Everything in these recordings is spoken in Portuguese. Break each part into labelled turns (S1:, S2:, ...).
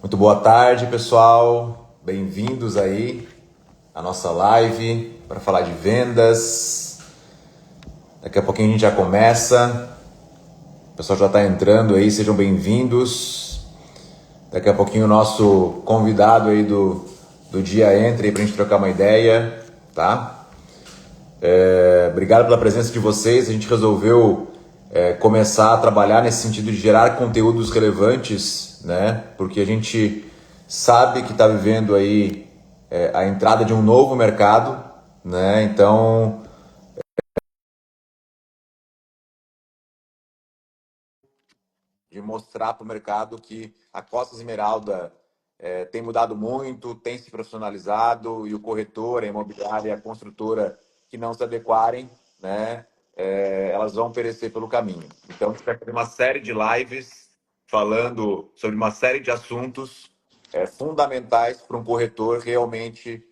S1: Muito boa tarde, pessoal. Bem-vindos aí à nossa live para falar de vendas. Daqui a pouquinho a gente já começa. O pessoal já está entrando aí, sejam bem-vindos. Daqui a pouquinho o nosso convidado aí do dia entra aí para a gente trocar uma ideia, tá? Obrigado pela presença de vocês. A gente resolveu começar a trabalhar nesse sentido de gerar conteúdos relevantes, né? Porque a gente sabe que está vivendo aí a entrada de um novo mercado, né? Então, de mostrar para o mercado que a Costa Esmeralda tem mudado muito, tem se profissionalizado e o corretor, a imobiliária e a construtora que não se adequarem, né, elas vão perecer pelo caminho. Então, a gente vai fazer uma série de lives falando sobre uma série de assuntos fundamentais para um corretor realmente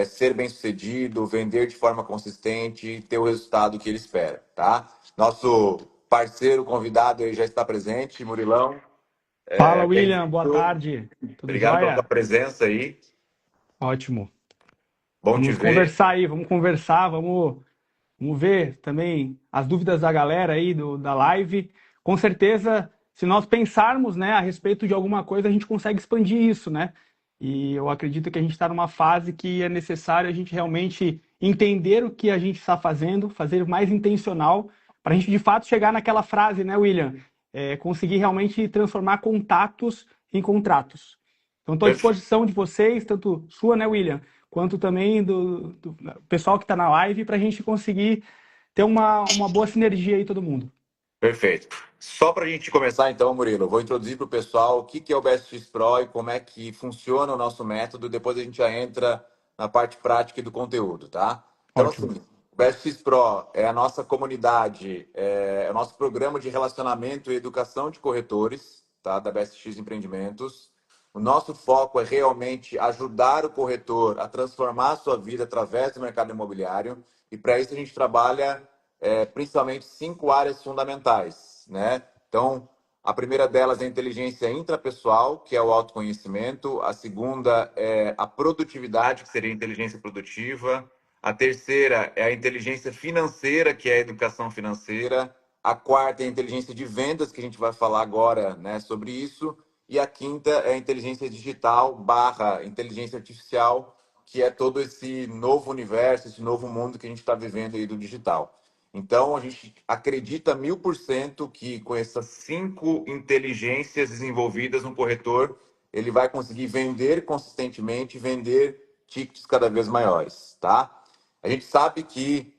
S1: ser bem-sucedido, vender de forma consistente e ter o resultado que ele espera, tá? Nosso parceiro convidado aí já está presente, Murilão.
S2: Fala, William. Boa
S1: Bem-vindo.
S2: tarde. Tudo
S1: Obrigado pela tua
S2: jóia?
S1: presença aí.
S2: Ótimo.
S1: Bom te
S2: Vamos
S1: ver.
S2: conversar aí, vamos conversar, vamos ver também as dúvidas da galera aí da live. Com certeza, se nós pensarmos, né, a respeito de alguma coisa, a gente consegue expandir isso, né? E eu acredito que a gente está numa fase que é necessário a gente realmente entender o que a gente está fazendo, fazer mais intencional, para a gente de fato chegar naquela frase, né, William? Conseguir realmente transformar contatos em contratos. Então, estou à
S1: Perfeito.
S2: disposição de vocês, tanto sua, né, William, quanto também do pessoal que está na live, para a gente conseguir ter uma boa sinergia aí, todo mundo.
S1: Perfeito. Só para a gente começar, então, Murilo, eu vou introduzir para o pessoal o que é o BSX Pro e como é que funciona o nosso método. Depois a gente já entra na parte prática e do conteúdo, tá? Então, assim,
S2: Ótimo.
S1: o BSX Pro é a nossa comunidade, é o nosso programa de relacionamento e educação de corretores, tá? Da BSX Empreendimentos. O nosso foco é realmente ajudar o corretor a transformar a sua vida através do mercado imobiliário. E para isso a gente trabalha principalmente 5 áreas fundamentais, né? Então, a primeira delas é a inteligência intrapessoal, que é o autoconhecimento. A segunda é a produtividade, que seria a inteligência produtiva. A terceira é a inteligência financeira, que é a educação financeira. A quarta é a inteligência de vendas, que a gente vai falar agora, né, sobre isso. E a quinta é a inteligência digital barra inteligência artificial, que é todo esse novo universo, esse novo mundo que a gente está vivendo aí do digital. Então, a gente acredita 1000% que com essas 5 inteligências desenvolvidas no corretor, ele vai conseguir vender consistentemente, vender tickets cada vez maiores, tá? A gente sabe que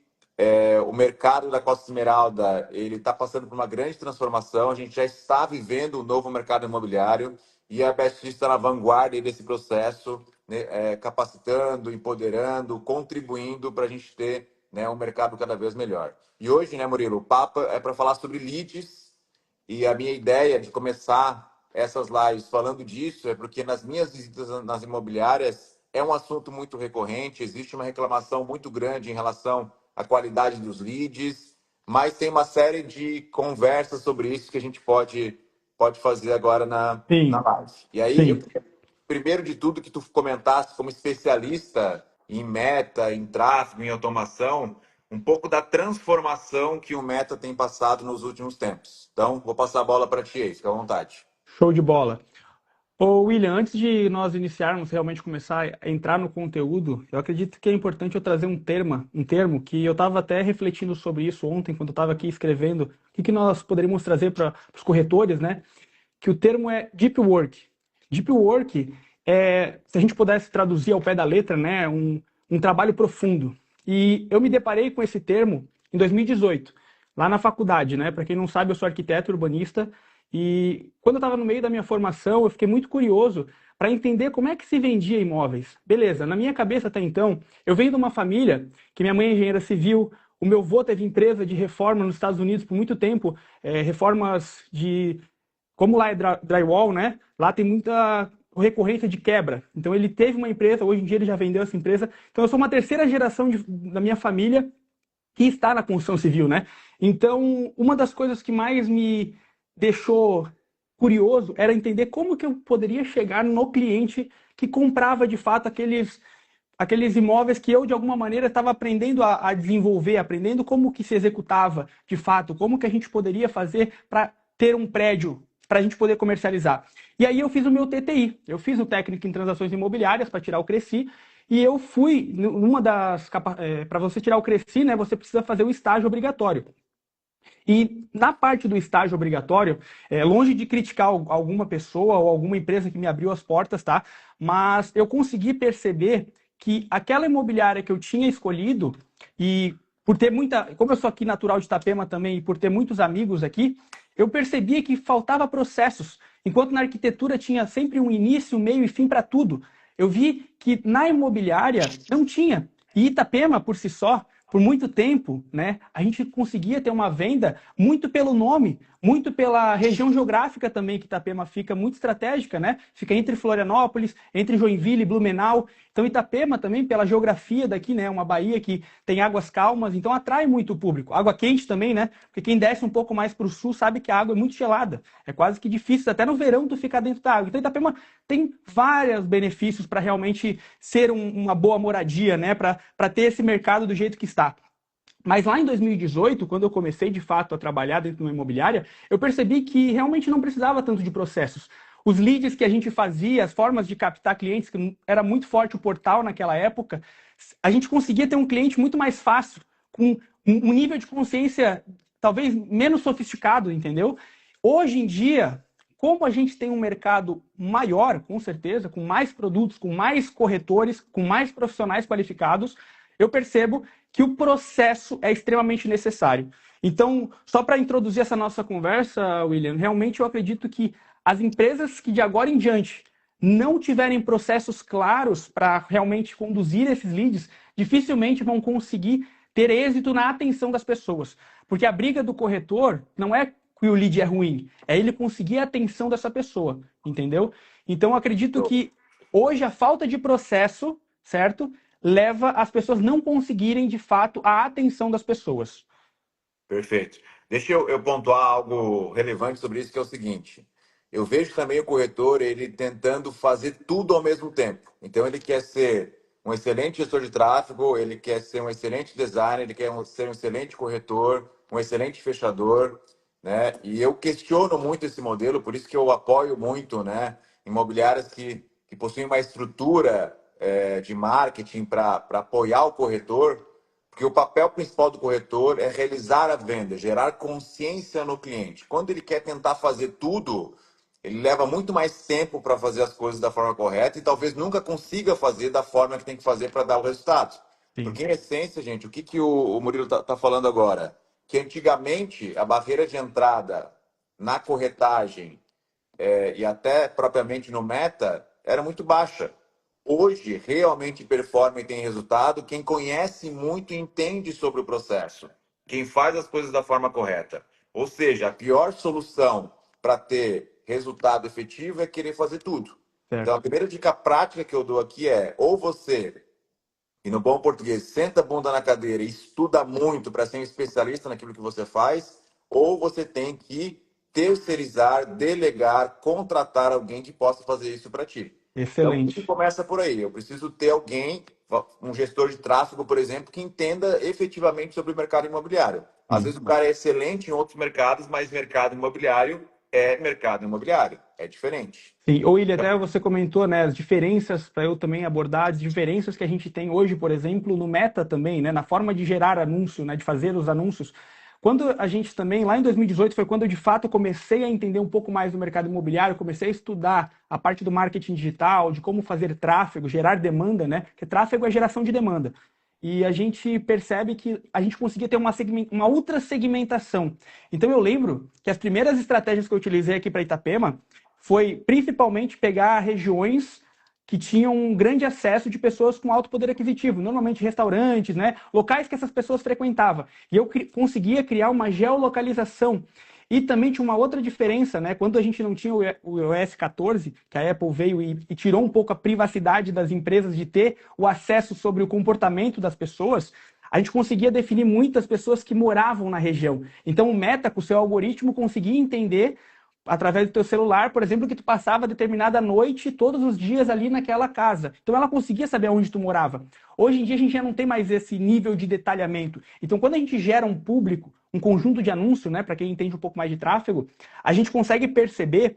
S1: o mercado da Costa Esmeralda ele está passando por uma grande transformação. A gente já está vivendo o novo mercado imobiliário e a BSX está na vanguarda desse processo, né, capacitando, empoderando, contribuindo para a gente ter, né, um mercado cada vez melhor. E hoje, né, Murilo, o papo é para falar sobre leads e a minha ideia de começar essas lives falando disso é porque nas minhas visitas nas imobiliárias é um assunto muito recorrente, existe uma reclamação muito grande em relação à qualidade dos leads, mas tem uma série de conversas sobre isso que a gente pode fazer agora na
S2: Sim,
S1: live. E aí, eu
S2: sim.
S1: queria, primeiro de tudo, que tu comentasse como especialista em meta, em tráfego, em automação, um pouco da transformação que o Meta tem passado nos últimos tempos. Então, vou passar a bola para ti aí, fica à vontade.
S2: Show de bola. Ô, William, antes de nós iniciarmos realmente começar a entrar no conteúdo, eu acredito que é importante eu trazer um termo que eu estava até refletindo sobre isso ontem, quando eu estava aqui escrevendo, que nós poderíamos trazer para os corretores, né? Que o termo é Deep Work. Deep Work é, se a gente pudesse traduzir ao pé da letra, né, um trabalho profundo. E eu me deparei com esse termo em 2018, lá na faculdade, né? Para quem não sabe, eu sou arquiteto urbanista e quando eu estava no meio da minha formação, eu fiquei muito curioso para entender como é que se vendia imóveis. Beleza, na minha cabeça até então, eu venho de uma família que minha mãe é engenheira civil, o meu avô teve empresa de reforma nos Estados Unidos por muito tempo, reformas de como lá é drywall, né? Lá tem muita recorrência de quebra. Então ele teve uma empresa, hoje em dia ele já vendeu essa empresa. Então eu sou uma terceira geração da minha família que está na construção civil, né? Então uma das coisas que mais me deixou curioso era entender como que eu poderia chegar no cliente que comprava de fato aqueles imóveis que eu, de alguma maneira, estava aprendendo a desenvolver, aprendendo como que se executava de fato, como que a gente poderia fazer para ter um prédio, para a gente poder comercializar. E aí eu fiz o meu TTI, eu fiz o técnico em transações imobiliárias para tirar o Cresci, e eu fui, numa das... para você tirar o Cresci, né, você precisa fazer o estágio obrigatório. E na parte do estágio obrigatório, longe de criticar alguma pessoa ou alguma empresa que me abriu as portas, tá? Mas eu consegui perceber que aquela imobiliária que eu tinha escolhido, e por ter muita. Como eu sou aqui natural de Itapema também, e por ter muitos amigos aqui, eu percebia que faltava processos. Enquanto na arquitetura tinha sempre um início, meio e fim para tudo, eu vi que na imobiliária não tinha. E Itapema, por si só, por muito tempo, né, a gente conseguia ter uma venda muito pelo nome, muito pela região geográfica também que Itapema fica muito estratégica, né? Fica entre Florianópolis, entre Joinville e Blumenau. Então Itapema também pela geografia daqui, né, uma baía que tem águas calmas, então atrai muito o público. Água quente também, né? Porque quem desce um pouco mais para o sul sabe que a água é muito gelada. É quase que difícil até no verão tu ficar dentro da água. Então Itapema tem vários benefícios para realmente ser uma boa moradia, né? Para ter esse mercado do jeito que está. Mas lá em 2018, quando eu comecei de fato a trabalhar dentro de uma imobiliária, eu percebi que realmente não precisava tanto de processos. Os leads que a gente fazia, as formas de captar clientes, que era muito forte o portal naquela época, a gente conseguia ter um cliente muito mais fácil, com um nível de consciência talvez menos sofisticado, entendeu? Hoje em dia, como a gente tem um mercado maior, com certeza, com mais produtos, com mais corretores, com mais profissionais qualificados, eu percebo que o processo é extremamente necessário. Então, só para introduzir essa nossa conversa, William, realmente eu acredito que as empresas que de agora em diante não tiverem processos claros para realmente conduzir esses leads, dificilmente vão conseguir ter êxito na atenção das pessoas. Porque a briga do corretor não é que o lead é ruim, é ele conseguir a atenção dessa pessoa, entendeu? Então, eu acredito que hoje a falta de processo, certo? Leva as pessoas não conseguirem, de fato, a atenção das pessoas.
S1: Perfeito. Deixa eu pontuar algo relevante sobre isso, que é o seguinte. Eu vejo também o corretor, ele tentando fazer tudo ao mesmo tempo. Então, ele quer ser um excelente gestor de tráfego, ele quer ser um excelente designer, ele quer ser um excelente corretor, um excelente fechador, né? E eu questiono muito esse modelo, por isso que eu apoio muito, né, imobiliárias que possuem uma estrutura de marketing para apoiar o corretor, porque o papel principal do corretor é realizar a venda, gerar consciência no cliente. Quando ele quer tentar fazer tudo, ele leva muito mais tempo para fazer as coisas da forma correta e talvez nunca consiga fazer da forma que tem que fazer para dar o resultado.
S2: Sim,
S1: Porque, em essência, gente, o que o Murilo está falando agora? Que antigamente a barreira de entrada na corretagem e até propriamente no meta era muito baixa. Hoje, realmente performa e tem resultado quem conhece muito e entende sobre o processo, quem faz as coisas da forma correta. Ou seja, a pior solução para ter resultado efetivo é querer fazer tudo. Então, a
S2: certo.
S1: primeira dica prática que eu dou aqui é: ou você, e no bom português, senta a bunda na cadeira e estuda muito para ser um especialista naquilo que você faz, ou você tem que terceirizar, delegar, contratar alguém que possa fazer isso para ti. Então, tudo
S2: Excelente.
S1: começa por aí. Eu preciso ter alguém, um gestor de tráfego, por exemplo, que entenda efetivamente sobre o mercado imobiliário. Às
S2: Sim.
S1: vezes o cara é excelente em outros mercados, mas mercado imobiliário é mercado imobiliário. É diferente.
S2: Sim, ou ele até você comentou, né, as diferenças, para eu também abordar as diferenças que a gente tem hoje, por exemplo, no Meta também, né, na forma de gerar anúncio, né, de fazer os anúncios. Quando a gente também, lá em 2018, foi quando eu de fato comecei a entender um pouco mais do mercado imobiliário, comecei a estudar a parte do marketing digital, de como fazer tráfego, gerar demanda, né, porque tráfego é geração de demanda. E a gente percebe que a gente conseguia ter uma ultra segmentação. Então eu lembro que as primeiras estratégias que eu utilizei aqui para Itapema foi principalmente pegar regiões que tinham um grande acesso de pessoas com alto poder aquisitivo, normalmente restaurantes, né, locais que essas pessoas frequentavam. E eu conseguia criar uma geolocalização. E também tinha uma outra diferença, né? Quando a gente não tinha o iOS 14, que a Apple veio e tirou um pouco a privacidade das empresas de ter o acesso sobre o comportamento das pessoas, a gente conseguia definir muitas pessoas que moravam na região. Então o Meta, com o seu algoritmo, conseguia entender através do teu celular, por exemplo, que tu passava determinada noite todos os dias ali naquela casa. Então ela conseguia saber onde tu morava. Hoje em dia a gente já não tem mais esse nível de detalhamento. Então quando a gente gera um público, um conjunto de anúncio, né, para quem entende um pouco mais de tráfego, a gente consegue perceber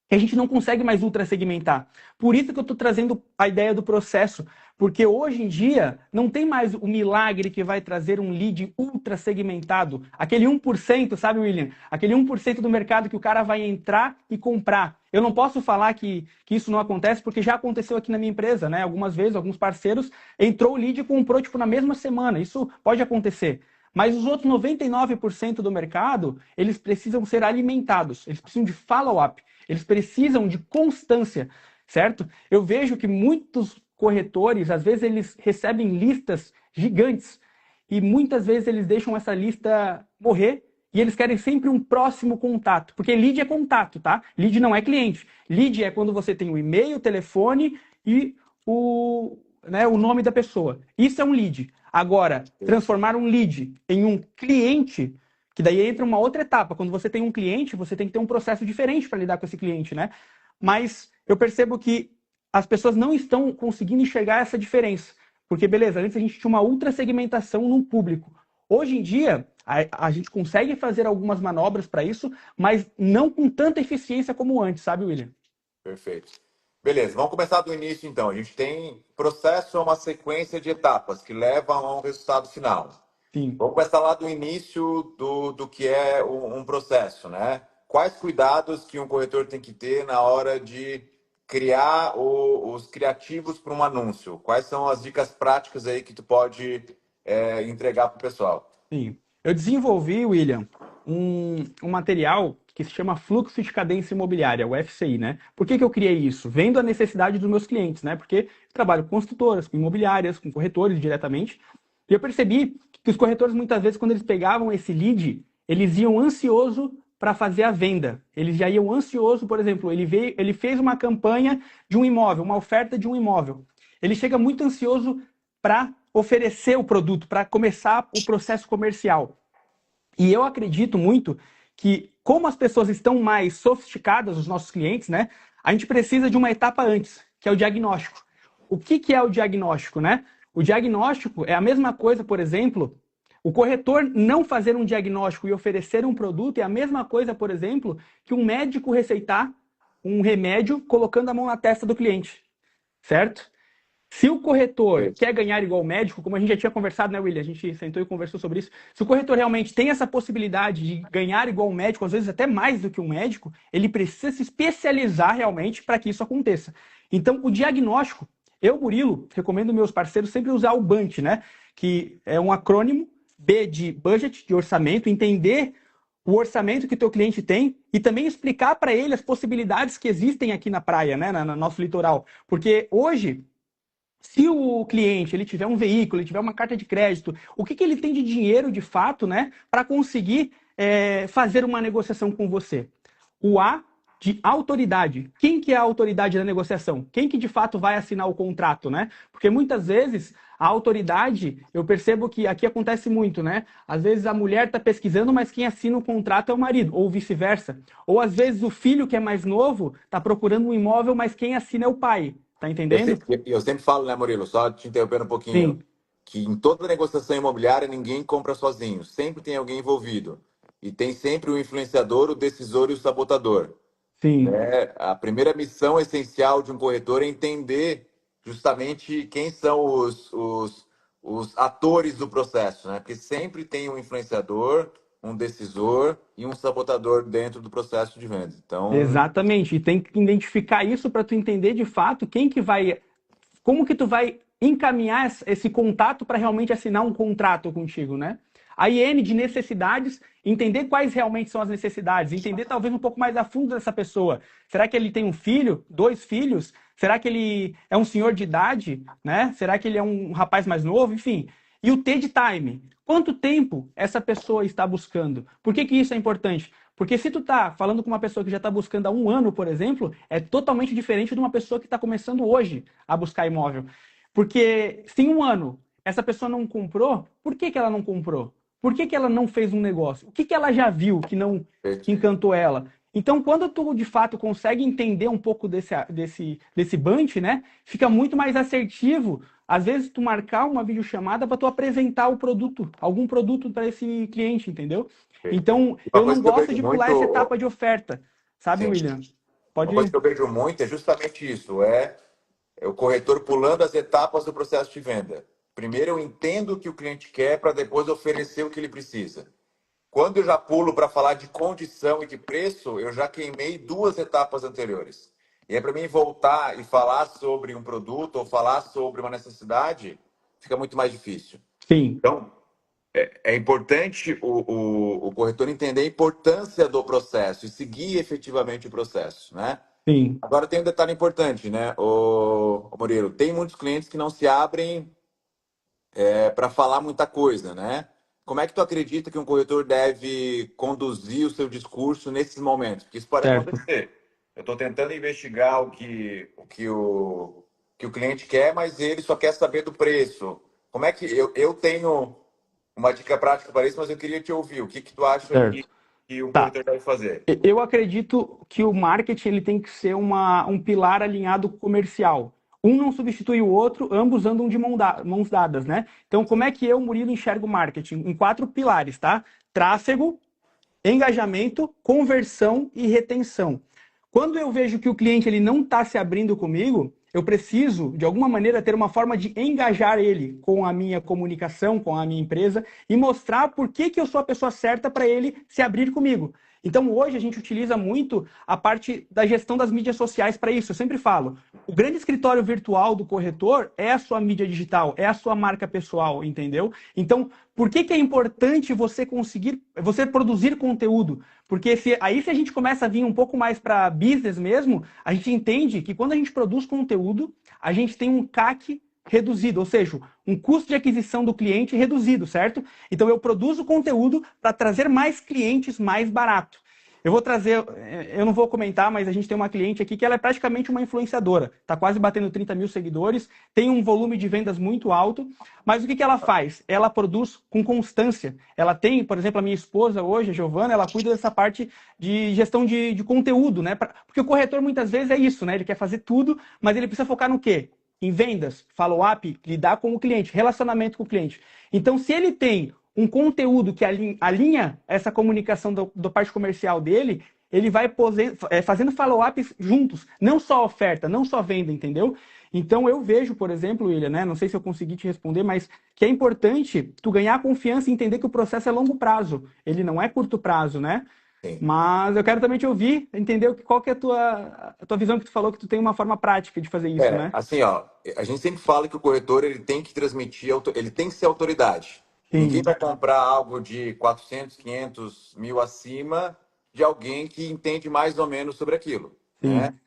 S2: que a gente não consegue mais ultra segmentar. Por isso que eu estou trazendo a ideia do processo, porque hoje em dia não tem mais o milagre que vai trazer um lead ultra segmentado. Aquele 1%, sabe, William? Aquele 1% do mercado que o cara vai entrar e comprar. Eu não posso falar que isso não acontece, porque já aconteceu aqui na minha empresa, né? Algumas vezes, alguns parceiros, entrou o lead e comprou, tipo, na mesma semana. Isso pode acontecer. Mas os outros 99% do mercado, eles precisam ser alimentados, eles precisam de follow-up, eles precisam de constância, certo? Eu vejo que muitos corretores, às vezes, eles recebem listas gigantes e muitas vezes eles deixam essa lista morrer e eles querem sempre um próximo contato, porque lead é contato, tá? Lead não é cliente. Lead é quando você tem o e-mail, o telefone e o nome da pessoa. Isso é um lead. Agora, transformar um lead em um cliente, que daí entra uma outra etapa. Quando você tem um cliente, você tem que ter um processo diferente para lidar com esse cliente, né? Mas eu percebo que as pessoas não estão conseguindo enxergar essa diferença. Porque, beleza, antes a gente tinha uma ultra segmentação no público. Hoje em dia, a gente consegue fazer algumas manobras para isso, mas não com tanta eficiência como antes, sabe, William?
S1: Perfeito. Beleza, vamos começar do início então. A gente tem processo, é uma sequência de etapas que levam a um resultado final.
S2: Sim.
S1: Vamos começar lá do início do que é um processo, né? Quais cuidados que um corretor tem que ter na hora de criar os criativos para um anúncio? Quais são as dicas práticas aí que tu pode entregar para o pessoal?
S2: Sim. Eu desenvolvi, William, um material que se chama Fluxo de Cadência Imobiliária, o FCI, né? Por que eu criei isso? Vendo a necessidade dos meus clientes, né? Porque eu trabalho com construtoras, com imobiliárias, com corretores diretamente. E eu percebi que os corretores, muitas vezes, quando eles pegavam esse lead, eles iam ansioso para fazer a venda. Eles já iam ansioso, por exemplo, ele fez uma campanha de um imóvel, uma oferta de um imóvel. Ele chega muito ansioso para oferecer o produto, para começar o processo comercial. E eu acredito muito que, como as pessoas estão mais sofisticadas, os nossos clientes, né, a gente precisa de uma etapa antes, que é o diagnóstico. O que é o diagnóstico, né? O diagnóstico é a mesma coisa, por exemplo, o corretor não fazer um diagnóstico e oferecer um produto é a mesma coisa, por exemplo, que um médico receitar um remédio colocando a mão na testa do cliente, certo? Se o corretor quer ganhar igual o médico, como a gente já tinha conversado, né, William? A gente sentou e conversou sobre isso. Se o corretor realmente tem essa possibilidade de ganhar igual o médico, às vezes até mais do que um médico, ele precisa se especializar realmente para que isso aconteça. Então, o diagnóstico, eu, Murilo, recomendo meus parceiros sempre usar o BUNT, né? Que é um acrônimo, B de budget, de orçamento, entender o orçamento que o teu cliente tem e também explicar para ele as possibilidades que existem aqui na praia, né, no nosso litoral. Porque hoje, se o cliente ele tiver um veículo, ele tiver uma carta de crédito, o que ele tem de dinheiro de fato, né, para conseguir fazer uma negociação com você? O A de autoridade. Quem que é a autoridade da negociação? Quem que de fato vai assinar o contrato, né? Porque muitas vezes a autoridade, eu percebo que aqui acontece muito, né? Às vezes a mulher está pesquisando, mas quem assina o contrato é o marido, ou vice-versa. Ou às vezes o filho que é mais novo está procurando um imóvel, mas quem assina é o pai. Tá entendendo?
S1: Eu sempre falo, né, Murilo, só te interrompendo um pouquinho,
S2: Sim,
S1: que em toda negociação imobiliária ninguém compra sozinho, sempre tem alguém envolvido. E tem sempre o influenciador, o decisor e o sabotador.
S2: sim.
S1: Né? A primeira missão essencial de um corretor é entender justamente quem são os atores do processo, né? Porque sempre tem um influenciador, um decisor e um sabotador dentro do processo de venda. Então,
S2: Exatamente. E tem que identificar isso para tu entender de fato quem que vai, como que tu vai encaminhar esse contato para realmente assinar um contrato contigo, né? A IN de necessidades, entender quais realmente são as necessidades, entender talvez um pouco mais a fundo dessa pessoa. Será que ele tem um filho, dois filhos? Será que ele é um senhor de idade, né? Será que ele é um rapaz mais novo? Enfim. E o T de time. Quanto tempo essa pessoa está buscando? Por que que isso é importante? Porque se tu tá falando com uma pessoa que já está buscando há um ano, por exemplo, é totalmente diferente de uma pessoa que está começando hoje a buscar imóvel. Porque se em um ano essa pessoa não comprou, por que que ela não comprou? Por que que ela não fez um negócio? O que que ela já viu que não que encantou ela? Então, quando tu, de fato, consegue entender um pouco desse bunch, né, fica muito mais assertivo. Às vezes, tu marcar uma videochamada para tu apresentar o produto, algum produto para esse cliente, entendeu? Então,
S1: Uma
S2: eu
S1: coisa
S2: não
S1: que eu
S2: gosto
S1: vejo
S2: de pular essa etapa
S1: muito,
S2: de oferta, sabe,
S1: sim,
S2: William?
S1: uma coisa
S2: Pode.
S1: que eu vejo muito é justamente isso, é o corretor pulando as etapas do processo de venda. Primeiro eu entendo o que o cliente quer para depois oferecer o que ele precisa. Quando eu já pulo para falar de condição e de preço, eu já queimei duas etapas anteriores. E aí, para mim voltar e falar sobre um produto ou falar sobre uma necessidade, fica muito mais difícil.
S2: Sim,
S1: Então, é importante o corretor entender a importância do processo e seguir efetivamente o processo, né?
S2: sim,
S1: Agora tem um detalhe importante, né, o Murilo? Tem muitos clientes que não se abrem para falar muita coisa, né? Como é que tu acredita que um corretor deve conduzir o seu discurso nesses momentos? Porque isso pode
S2: certo.
S1: acontecer. Eu estou tentando investigar que o cliente quer, mas ele só quer saber do preço. Como é que eu tenho uma dica prática para isso, mas eu queria te ouvir. O que que tu acha
S2: Certo.
S1: que um
S2: Tá.
S1: corretor deve fazer?
S2: Eu acredito que o marketing ele tem que ser um pilar alinhado com o comercial. Um não substitui o outro, ambos andam de mãos dadas, né? Então, como é que eu, Murilo, enxergo o marketing? Em quatro pilares, tá? Tráfego, engajamento, conversão e retenção. Quando eu vejo que o cliente ele não está se abrindo comigo, eu preciso, de alguma maneira, ter uma forma de engajar ele com a minha comunicação, com a minha empresa e mostrar por que, que eu sou a pessoa certa para ele se abrir comigo. Então, hoje, a gente utiliza muito a parte da gestão das mídias sociais para isso. Eu sempre falo, o grande escritório virtual do corretor é a sua mídia digital, é a sua marca pessoal, entendeu? Então, por que, que é importante você produzir conteúdo? Porque aí se a gente começa a vir um pouco mais para business mesmo, a gente entende que quando a gente produz conteúdo, a gente tem um CAC reduzido, ou seja, um custo de aquisição do cliente reduzido, certo? Então eu produzo conteúdo para trazer mais clientes mais barato. Eu vou trazer, eu não vou comentar, mas a gente tem uma cliente aqui que ela é praticamente uma influenciadora. Está quase batendo 30 mil seguidores, tem um volume de vendas muito alto, mas o que, que ela faz? Ela produz com constância. Ela tem, por exemplo, a minha esposa hoje, a Giovana, ela cuida dessa parte de gestão de conteúdo, né? Porque o corretor muitas vezes é isso, né? Ele quer fazer tudo, mas ele precisa focar no quê? Em vendas, follow-up, lidar com o cliente, relacionamento com o cliente. Então, se ele tem um conteúdo que alinha essa comunicação do parte comercial dele, ele vai fazendo follow-ups juntos, não só oferta, não só venda, entendeu? Então eu vejo, por exemplo, William, né? Não sei se eu consegui te responder, mas que é importante tu ganhar confiança e entender que o processo é longo prazo, ele não é curto prazo, né?
S1: Sim.
S2: Mas eu quero também te ouvir, entender qual que é a tua visão que tu falou que tu tem uma forma prática de fazer isso, né?
S1: Assim, ó, a gente sempre fala que o corretor ele tem que transmitir, ele tem que ser autoridade. Ninguém
S2: Sim,
S1: vai comprar algo de 400, 500 mil acima de alguém que entende mais ou menos sobre aquilo, né?
S2: sim,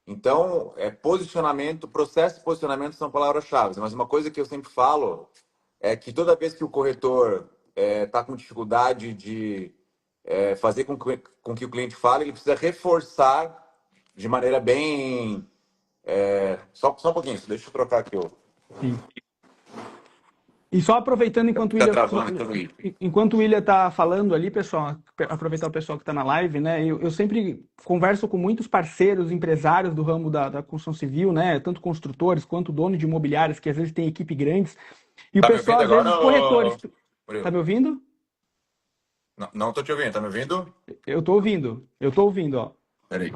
S1: Então, posicionamento, processo e posicionamento são palavras-chave. Mas uma coisa que eu sempre falo é que toda vez que o corretor está com dificuldade de fazer com que o cliente fale, ele precisa reforçar de maneira bem só um pouquinho, deixa eu trocar aqui.
S2: sim. E só aproveitando
S1: Tá travando todo isso.
S2: enquanto o William está falando ali, pessoal, aproveitar o pessoal que está na live, né? Eu sempre converso com muitos parceiros, empresários do ramo da construção civil, né? Tanto construtores quanto donos de imobiliárias, que às vezes têm equipe grandes. E o
S1: Tá me
S2: pessoal,
S1: ouvindo
S2: às vezes,
S1: agora,
S2: corretores. Tá me
S1: Murilo?
S2: ouvindo?
S1: Não, não tô te ouvindo, tá me ouvindo?
S2: Eu tô ouvindo, ó.
S1: Peraí.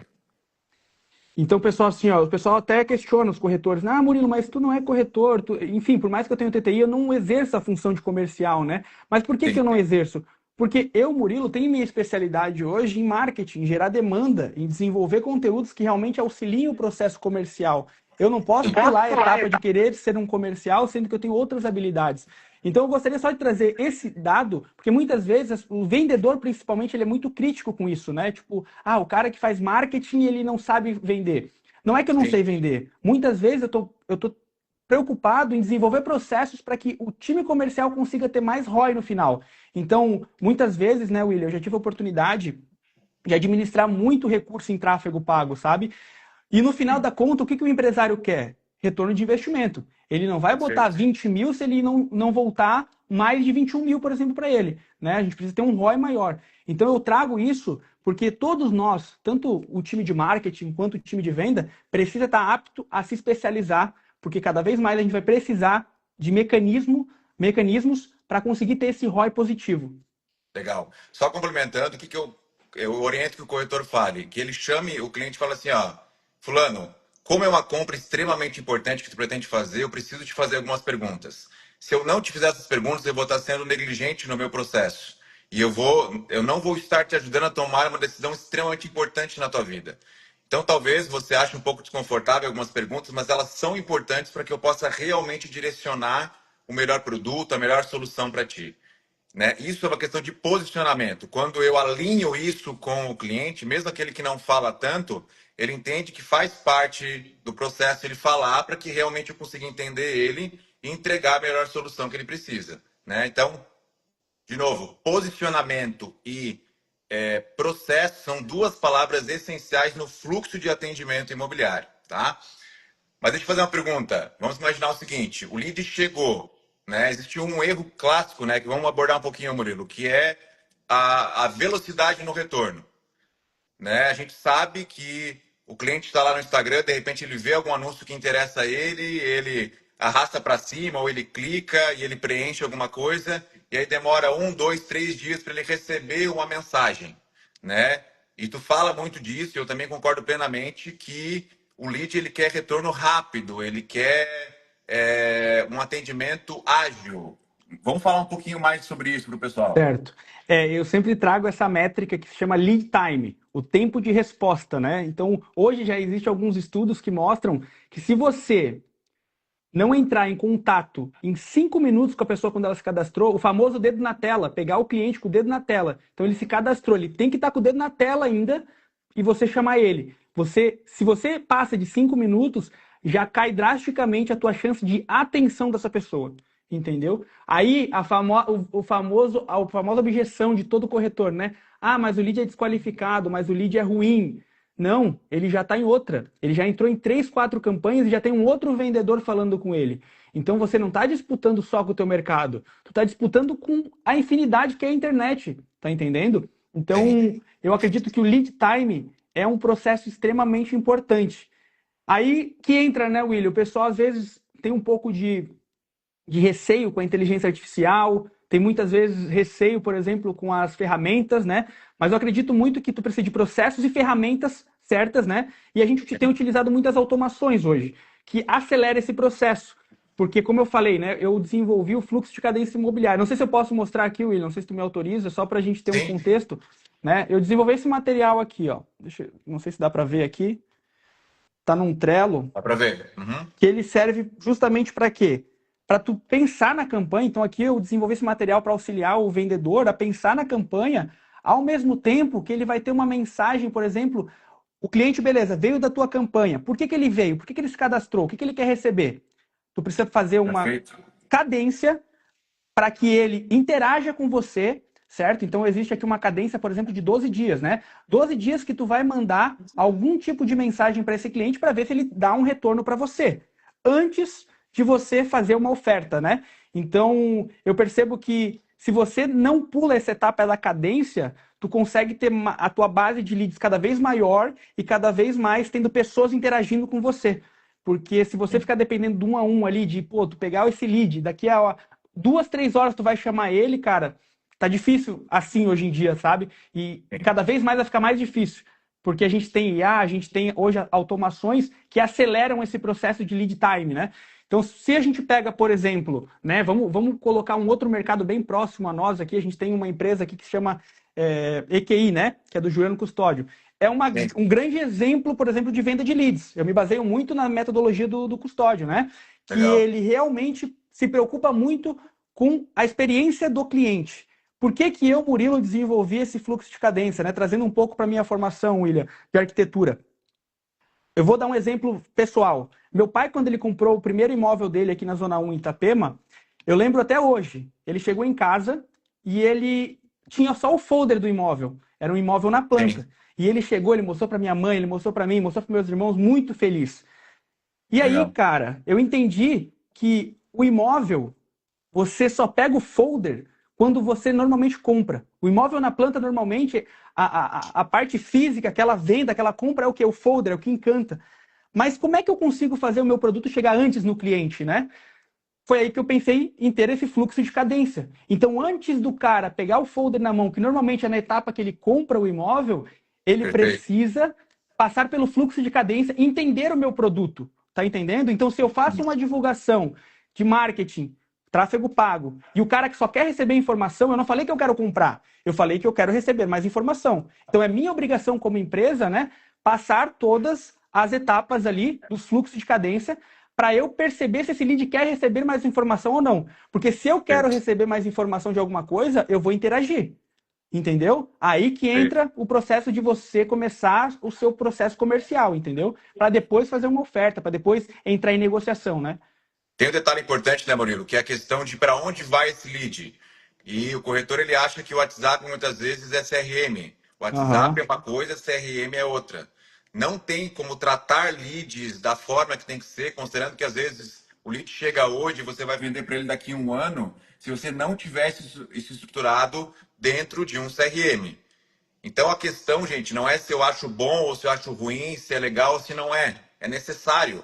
S2: Então, pessoal, assim, ó, o pessoal até questiona os corretores. Ah, Murilo, mas tu não é corretor. Enfim, por mais que eu tenha TTI, eu não exerço a função de comercial, né? Mas por que que
S1: Sim,
S2: eu não exerço? Porque eu, Murilo, tenho minha especialidade hoje em marketing, em gerar demanda, em desenvolver conteúdos que realmente auxiliem o processo comercial. Eu não posso pular a etapa de querer ser um comercial, sendo que eu tenho outras habilidades. Então, eu gostaria só de trazer esse dado, porque muitas vezes o vendedor, principalmente, ele é muito crítico com isso, né? Tipo, o cara que faz marketing, ele não sabe vender. Não é que eu não
S1: sim,
S2: sei vender. Muitas vezes eu tô preocupado em desenvolver processos para que o time comercial consiga ter mais ROI no final. Então, muitas vezes, né, William, eu já tive a oportunidade de administrar muito recurso em tráfego pago, sabe? E no final
S1: sim.
S2: da conta, o que que o empresário quer? Retorno de investimento. Ele não vai botar
S1: Perfeito.
S2: 20 mil se ele não voltar mais de 21 mil, por exemplo, para ele. Né? A gente precisa ter um ROI maior. Então eu trago isso Porque todos nós, tanto o time de marketing quanto o time de venda, precisa estar apto a se especializar, porque cada vez mais a gente vai precisar de mecanismos para conseguir ter esse ROI positivo.
S1: Legal. Só complementando, eu oriento que o corretor fale? Que ele chame o cliente e fale assim, ó, fulano, como é uma compra extremamente importante que tu pretende fazer, eu preciso te fazer algumas perguntas. Se eu não te fizer essas perguntas, eu vou estar sendo negligente no meu processo. E eu não vou estar te ajudando a tomar uma decisão extremamente importante na tua vida. Então, talvez você ache um pouco desconfortável algumas perguntas, mas elas são importantes para que eu possa realmente direcionar o melhor produto, a melhor solução para ti, né? Isso é uma questão de posicionamento. Quando eu alinho isso com o cliente, mesmo aquele que não fala tanto, ele entende que faz parte do processo ele falar para que realmente eu consiga entender ele e entregar a melhor solução que ele precisa, né? Então, de novo, posicionamento e processo são duas palavras essenciais no fluxo de atendimento imobiliário, tá? Mas deixa eu fazer uma pergunta. Vamos imaginar o seguinte: o lead chegou, né? Existiu um erro clássico, né? Que vamos abordar um pouquinho, Murilo, que é a velocidade no retorno, né? A gente sabe que o cliente está lá no Instagram, de repente ele vê algum anúncio que interessa a ele, ele arrasta para cima ou ele clica e ele preenche alguma coisa e aí demora 1, 2, 3 dias para ele receber uma mensagem, né? E tu fala muito disso, e eu também concordo plenamente que o lead ele quer retorno rápido, ele quer um atendimento ágil. Vamos falar um pouquinho mais sobre isso para o pessoal.
S2: Certo. Eu sempre trago essa métrica que se chama lead time, o tempo de resposta, né? Então, hoje já existem alguns estudos que mostram que se você não entrar em contato em 5 minutos com a pessoa quando ela se cadastrou, o famoso dedo na tela, pegar o cliente com o dedo na tela. Então ele se cadastrou, ele tem que estar com o dedo na tela ainda e você chamar ele. Se você passa de 5 minutos, já cai drasticamente a tua chance de atenção dessa pessoa. Entendeu? Aí a famosa objeção de todo corretor, né? Ah, mas o lead é desqualificado, mas o lead é ruim. Não, ele já está em outra. Ele já entrou em 3, 4 campanhas e já tem um outro vendedor falando com ele. Então você não está disputando só com o teu mercado, tu está disputando com a infinidade que é a internet, tá entendendo?
S1: Sim.
S2: Então eu acredito que o lead time é um processo extremamente importante. Aí que entra, né, William? O pessoal às vezes tem um pouco de receio com a inteligência artificial, tem muitas vezes receio, por exemplo, com as ferramentas, né? Mas eu acredito muito que tu precisa de processos e ferramentas certas, né? E a gente tem utilizado muitas automações hoje, que acelera esse processo. Porque, como eu falei, né, eu desenvolvi o fluxo de cadência imobiliária. Não sei se eu posso mostrar aqui, Will, não sei se tu me autoriza, só para a gente ter um
S1: Sim.
S2: contexto, né? Eu desenvolvi esse material aqui, ó. Não sei se dá para ver aqui. Tá num Trello
S1: Dá para ver. Uhum.
S2: que ele serve justamente para quê? Para tu pensar na campanha. Então aqui eu desenvolvi esse material para auxiliar o vendedor a pensar na campanha, ao mesmo tempo que ele vai ter uma mensagem, por exemplo, o cliente, beleza, veio da tua campanha. Por que ele veio? Por que ele se cadastrou? O que ele quer receber? Tu precisa fazer uma
S1: Perfeito.
S2: cadência para que ele interaja com você, certo? Então existe aqui uma cadência, por exemplo, de 12 dias, né? 12 dias que tu vai mandar algum tipo de mensagem para esse cliente para ver se ele dá um retorno para você, antes de você fazer uma oferta, né? Então, eu percebo que se você não pula essa etapa da cadência, tu consegue ter a tua base de leads cada vez maior e cada vez mais tendo pessoas interagindo com você. Porque se você ficar dependendo de um a um ali, de, pô, tu pegar esse lead, daqui a 2, 3 horas tu vai chamar ele, cara, tá difícil assim hoje em dia, sabe? E cada vez mais vai ficar mais difícil. Porque a gente tem IA, a gente tem hoje automações que aceleram esse processo de lead time, né? Então, se a gente pega, por exemplo, né, vamos colocar um outro mercado bem próximo a nós aqui, a gente tem uma empresa aqui que se chama EQI, né, que é do Juliano Custódio. É
S1: Sim.
S2: um grande exemplo, por exemplo, de venda de leads. Eu me baseio muito na metodologia do Custódio, né? Que
S1: Legal.
S2: ele realmente se preocupa muito com a experiência do cliente. Por que que eu, Murilo, desenvolvi esse fluxo de cadência, né? Trazendo um pouco para a minha formação, William, de arquitetura. Eu vou dar um exemplo pessoal. Meu pai, quando ele comprou o primeiro imóvel dele aqui na Zona 1, em Itapema, eu lembro até hoje. Ele chegou em casa e ele tinha só o folder do imóvel. Era um imóvel na
S1: Sim.
S2: planta. E ele chegou, ele mostrou para minha mãe, ele mostrou para mim, mostrou para meus irmãos, muito feliz. E aí,
S1: Legal.
S2: cara, eu entendi que o imóvel, você só pega o folder quando você normalmente compra. O imóvel na planta, normalmente, a parte física, aquela venda, aquela compra é o que? O folder, é o que encanta. Mas como é que eu consigo fazer o meu produto chegar antes no cliente, né? Foi aí que eu pensei em ter esse fluxo de cadência. Então, antes do cara pegar o folder na mão, que normalmente é na etapa que ele compra o imóvel, ele
S1: Perfeito.
S2: precisa passar pelo fluxo de cadência, entender o meu produto. Tá entendendo? Então, se eu faço uma divulgação de marketing, tráfego pago, e o cara que só quer receber informação, eu não falei que eu quero comprar, eu falei que eu quero receber mais informação. Então, é minha obrigação como empresa, né, passar todas as etapas ali dos fluxos de cadência para eu perceber se esse lead quer receber mais informação ou não. Porque se eu quero
S1: Perfeito.
S2: receber mais informação de alguma coisa, eu vou interagir. Entendeu? Aí que entra o processo de você começar o seu processo comercial, entendeu? Para depois fazer uma oferta, para depois entrar em negociação, né?
S1: Tem um detalhe importante, né, Murilo, que é a questão de para onde vai esse lead. E o corretor ele acha que o WhatsApp muitas vezes é CRM. O WhatsApp é
S2: Aham.
S1: uma coisa, CRM é outra. Não tem como tratar leads da forma que tem que ser, considerando que às vezes o lead chega hoje e você vai vender para ele daqui a um ano, se você não tivesse isso estruturado dentro de um CRM. Então a questão, gente, não é se eu acho bom ou se eu acho ruim, se é legal ou se não é. É necessário.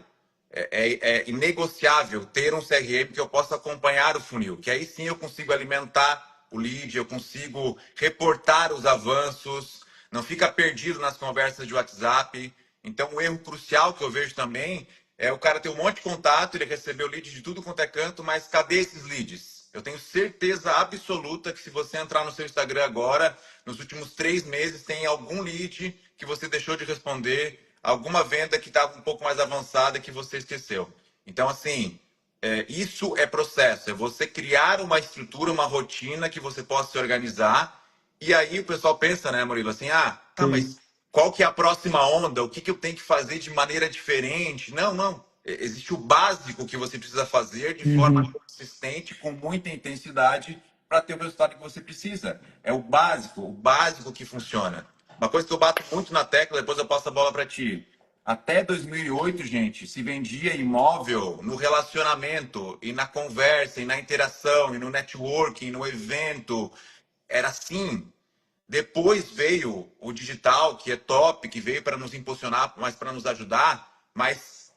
S1: É inegociável ter um CRM que eu possa acompanhar o funil, que aí sim eu consigo alimentar o lead, eu consigo reportar os avanços, não fica perdido nas conversas de WhatsApp. Então, um erro crucial que eu vejo também é o cara ter um monte de contato, ele recebeu lead de tudo quanto é canto, mas cadê esses leads? Eu tenho certeza absoluta que se você entrar no seu Instagram agora, nos últimos 3 meses, tem algum lead que você deixou de responder, alguma venda que estava um pouco mais avançada que você esqueceu. Então, assim, isso é processo, é você criar uma estrutura, uma rotina que você possa se organizar. E aí o pessoal pensa, né, Murilo, assim, ah, tá,
S2: Sim.
S1: mas qual que é a próxima onda? O que que eu tenho que fazer de maneira diferente? Não, não. Existe o básico que você precisa fazer de forma
S2: Uhum.
S1: consistente, com muita intensidade, para ter o resultado que você precisa. É o básico que funciona. Uma coisa que eu bato muito na tecla, depois eu passo a bola para ti. Até 2008, gente, se vendia imóvel no relacionamento e na conversa, e na interação, e no networking, no evento. Era assim. Depois veio o digital, que é top, que veio para nos impulsionar, mas para nos ajudar. Mas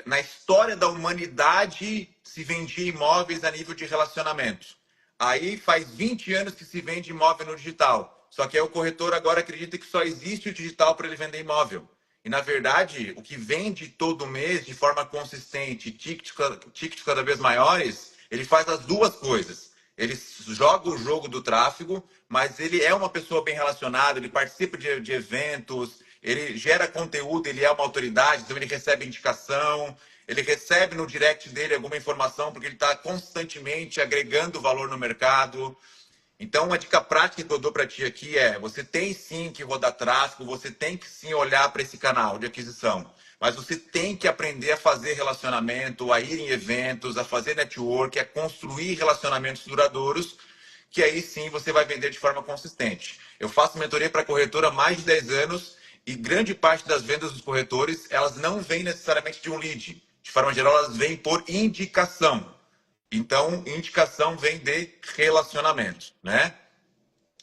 S1: na história da humanidade se vendia imóveis a nível de relacionamento. Aí faz 20 anos que se vende imóvel no digital. Só que aí o corretor agora acredita que só existe o digital para ele vender imóvel. E na verdade, o que vende todo mês de forma consistente, tickets cada vez maiores, ele faz as duas coisas. Ele joga o jogo do tráfego, mas ele é uma pessoa bem relacionada, ele participa de eventos, ele gera conteúdo, ele é uma autoridade, então ele recebe indicação, ele recebe no direct dele alguma informação, porque ele está constantemente agregando valor no mercado. Então, uma dica prática que eu dou para ti aqui é: você tem sim que rodar tráfego, você tem que sim olhar para esse canal de aquisição, mas você tem que aprender a fazer relacionamento, a ir em eventos, a fazer network, a construir relacionamentos duradouros, que aí sim você vai vender de forma consistente. Eu faço mentoria para corretora há mais de 10 anos e grande parte das vendas dos corretores, elas não vêm necessariamente de um lead. De forma geral, elas vêm por indicação. Então, indicação vem de relacionamento, né?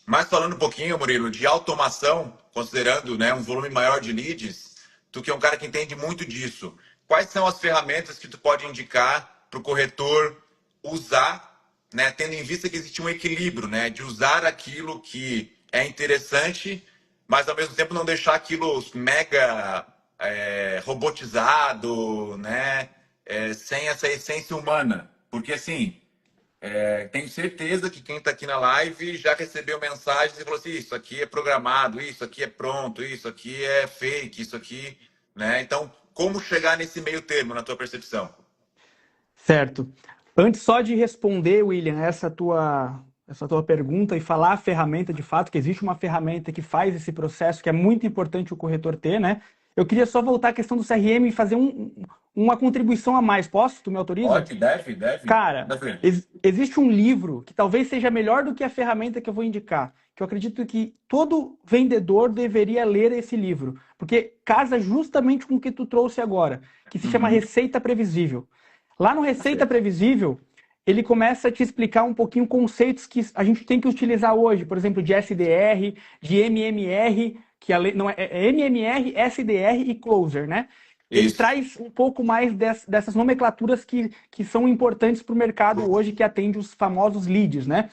S1: Mas falando um pouquinho, Murilo, de automação, considerando, né, um volume maior de leads, tu que é um cara que entende muito disso, quais são as ferramentas que tu pode indicar para o corretor usar, né, tendo em vista que existe um equilíbrio, né, de usar aquilo que é interessante, mas ao mesmo tempo não deixar aquilo mega robotizado, né, sem essa essência humana. Porque assim, tenho certeza que quem está aqui na live já recebeu mensagens e falou assim: isso aqui é programado, isso aqui é pronto, isso aqui é fake, isso aqui, né? Então, como chegar nesse meio termo, na tua percepção?
S2: Certo. Antes só de responder, William, essa tua pergunta e falar a ferramenta de fato, que existe uma ferramenta que faz esse processo, que é muito importante o corretor ter, né? Eu queria só voltar à questão do CRM e fazer uma contribuição a mais. Posso? Tu me autoriza?
S1: Pode, deve, deve.
S2: Cara,
S1: Manda ver.
S2: existe um livro que talvez seja melhor do que a ferramenta que eu vou indicar, que eu acredito que todo vendedor deveria ler esse livro, porque casa justamente com o que tu trouxe agora, que se chama
S1: Uhum.
S2: Receita Previsível. Lá no Receita
S1: Perfeito.
S2: Previsível, ele começa a te explicar um pouquinho conceitos que a gente tem que utilizar hoje, por exemplo, de SDR, de MMR, que não é MMR, SDR e Closer, né? Ele
S1: Isso.
S2: traz um pouco mais dessas nomenclaturas que são importantes para o mercado hoje, que atende os famosos leads, né?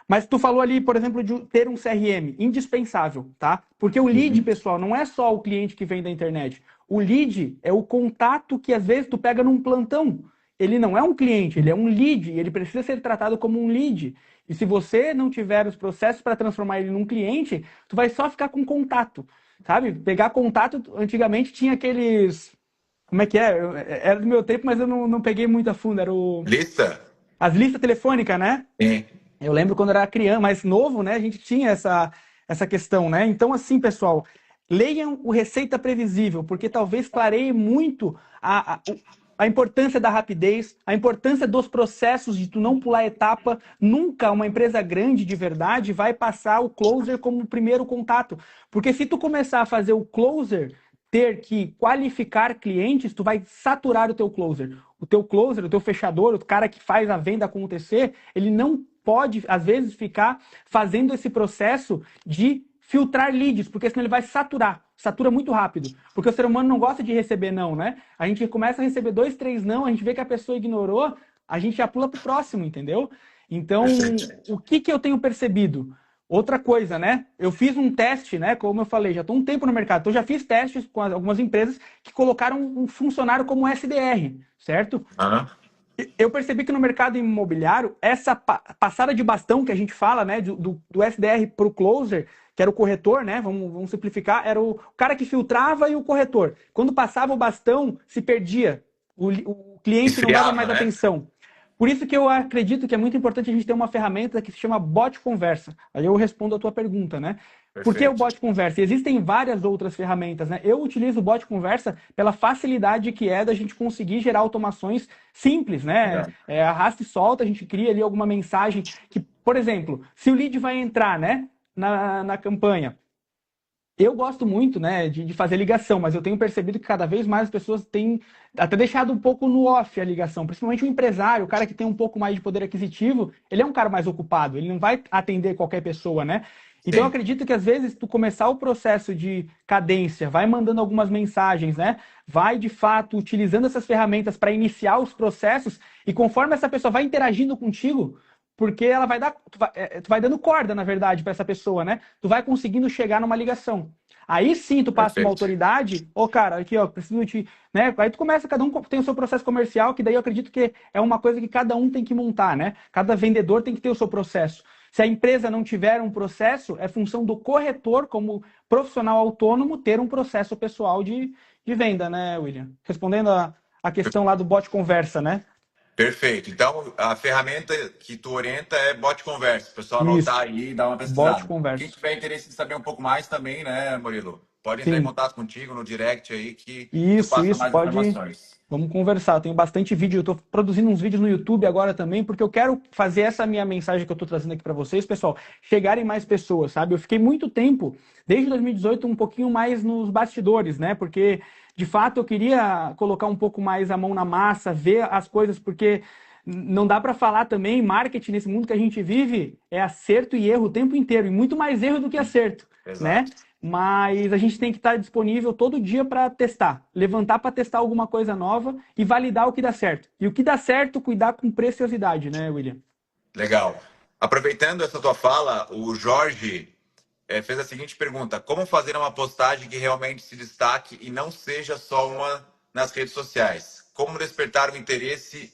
S2: Mas tu falou ali, por exemplo, de ter um CRM, indispensável, tá? Porque o lead,
S1: Uhum.
S2: pessoal, não é só o cliente que vem da internet. O lead é o contato que às vezes tu pega num plantão. Ele não é um cliente, ele é um lead, e ele precisa ser tratado como um lead. E se você não tiver os processos para transformar ele num cliente, tu vai só ficar com contato, sabe? Pegar contato, antigamente tinha aqueles, como é que é? Era do meu tempo, mas eu não peguei muito a fundo.
S1: Lista?
S2: As listas telefônicas, né?
S1: Sim.
S2: Eu lembro quando eu era criança, mais novo, né? A gente tinha essa questão, né? Então, assim, pessoal, leiam o Receita Previsível, porque talvez clareie muito a importância da rapidez, a importância dos processos de tu não pular etapa. Nunca uma empresa grande de verdade vai passar o closer como o primeiro contato. Porque se tu começar a fazer o closer ter que qualificar clientes, tu vai saturar o teu closer. O teu closer, o teu fechador, o cara que faz a venda acontecer, ele não pode, às vezes, ficar fazendo esse processo de filtrar leads, porque senão ele vai saturar. Satura muito rápido. Porque o ser humano não gosta de receber não, né? A gente começa a receber 2, 3 não, a gente vê que a pessoa ignorou, a gente já pula pro próximo, entendeu?
S1: Perfeito.
S2: Então, o que eu tenho percebido? Outra coisa, né? Eu fiz um teste, né? Como eu falei, já estou um tempo no mercado, então já fiz testes com algumas empresas que colocaram um funcionário como SDR, certo?
S1: Aham.
S2: Eu percebi que no mercado imobiliário, essa passada de bastão que a gente fala, né, do SDR para o closer, que era o corretor, né, vamos simplificar, era o cara que filtrava e o corretor. Quando passava o bastão, se perdia. O cliente não dava
S1: Esfriava,
S2: mais
S1: né?
S2: atenção. Por isso que eu acredito que é muito importante a gente ter uma ferramenta que se chama bot conversa. Aí eu respondo a tua pergunta, né? Por que o
S1: Perfeito.
S2: bot conversa? Existem várias outras ferramentas, né? Eu utilizo o bot conversa pela facilidade que é da gente conseguir gerar automações simples, né?
S1: Legal.
S2: Arrasta e solta, a gente cria ali alguma mensagem que, por exemplo, se o lead vai entrar, né, na campanha, eu gosto muito, né, de fazer ligação, mas eu tenho percebido que cada vez mais as pessoas têm até deixado um pouco no off a ligação, principalmente o empresário, o cara que tem um pouco mais de poder aquisitivo, ele é um cara mais ocupado, ele não vai atender qualquer pessoa, né? Então eu
S1: Sim.
S2: acredito que às vezes tu começar o processo de cadência, vai mandando algumas mensagens, né? Vai de fato utilizando essas ferramentas para iniciar os processos e conforme essa pessoa vai interagindo contigo, porque ela vai dar, tu vai dando corda, na verdade, para essa pessoa, né? Tu vai conseguindo chegar numa ligação. Aí sim tu passa uma
S1: Perfeito.
S2: autoridade, ô cara, aqui ó, preciso te, né? Aí tu começa, cada um tem o seu processo comercial, que daí eu acredito que é uma coisa que cada um tem que montar, né? Cada vendedor tem que ter o seu processo. Se a empresa não tiver um processo, é função do corretor, como profissional autônomo, ter um processo pessoal de venda, né, William? Respondendo a questão lá do bot conversa, né?
S1: Perfeito. Então, a ferramenta que tu orienta é Bot Conversa. O pessoal anotar
S2: Isso,
S1: aí e dar uma
S2: bot
S1: pesquisada. Quem
S2: conversa.
S1: tiver interesse em saber um pouco mais também, né, Murilo? Pode entrar em
S2: Sim.
S1: contato contigo no direct aí que tu
S2: Isso,
S1: passa
S2: isso,
S1: mais
S2: pode.
S1: informações.
S2: Vamos conversar. Eu tenho bastante vídeo. Eu estou produzindo uns vídeos no YouTube agora também, porque eu quero fazer essa minha mensagem que eu estou trazendo aqui para vocês, pessoal, chegarem mais pessoas, sabe? Eu fiquei muito tempo, desde 2018, um pouquinho mais nos bastidores, né? Porque, de fato, eu queria colocar um pouco mais a mão na massa, ver as coisas, porque não dá para falar também, marketing nesse mundo que a gente vive é acerto e erro o tempo inteiro, e muito mais erro do que acerto, né?
S1: Exato.
S2: Mas a gente tem que estar disponível todo dia para testar, levantar para testar alguma coisa nova e validar o que dá certo. E o que dá certo, cuidar com preciosidade, né, William?
S1: Legal. Aproveitando essa tua fala, o Jorge fez a seguinte pergunta: como fazer uma postagem que realmente se destaque e não seja só uma nas redes sociais? Como despertar o interesse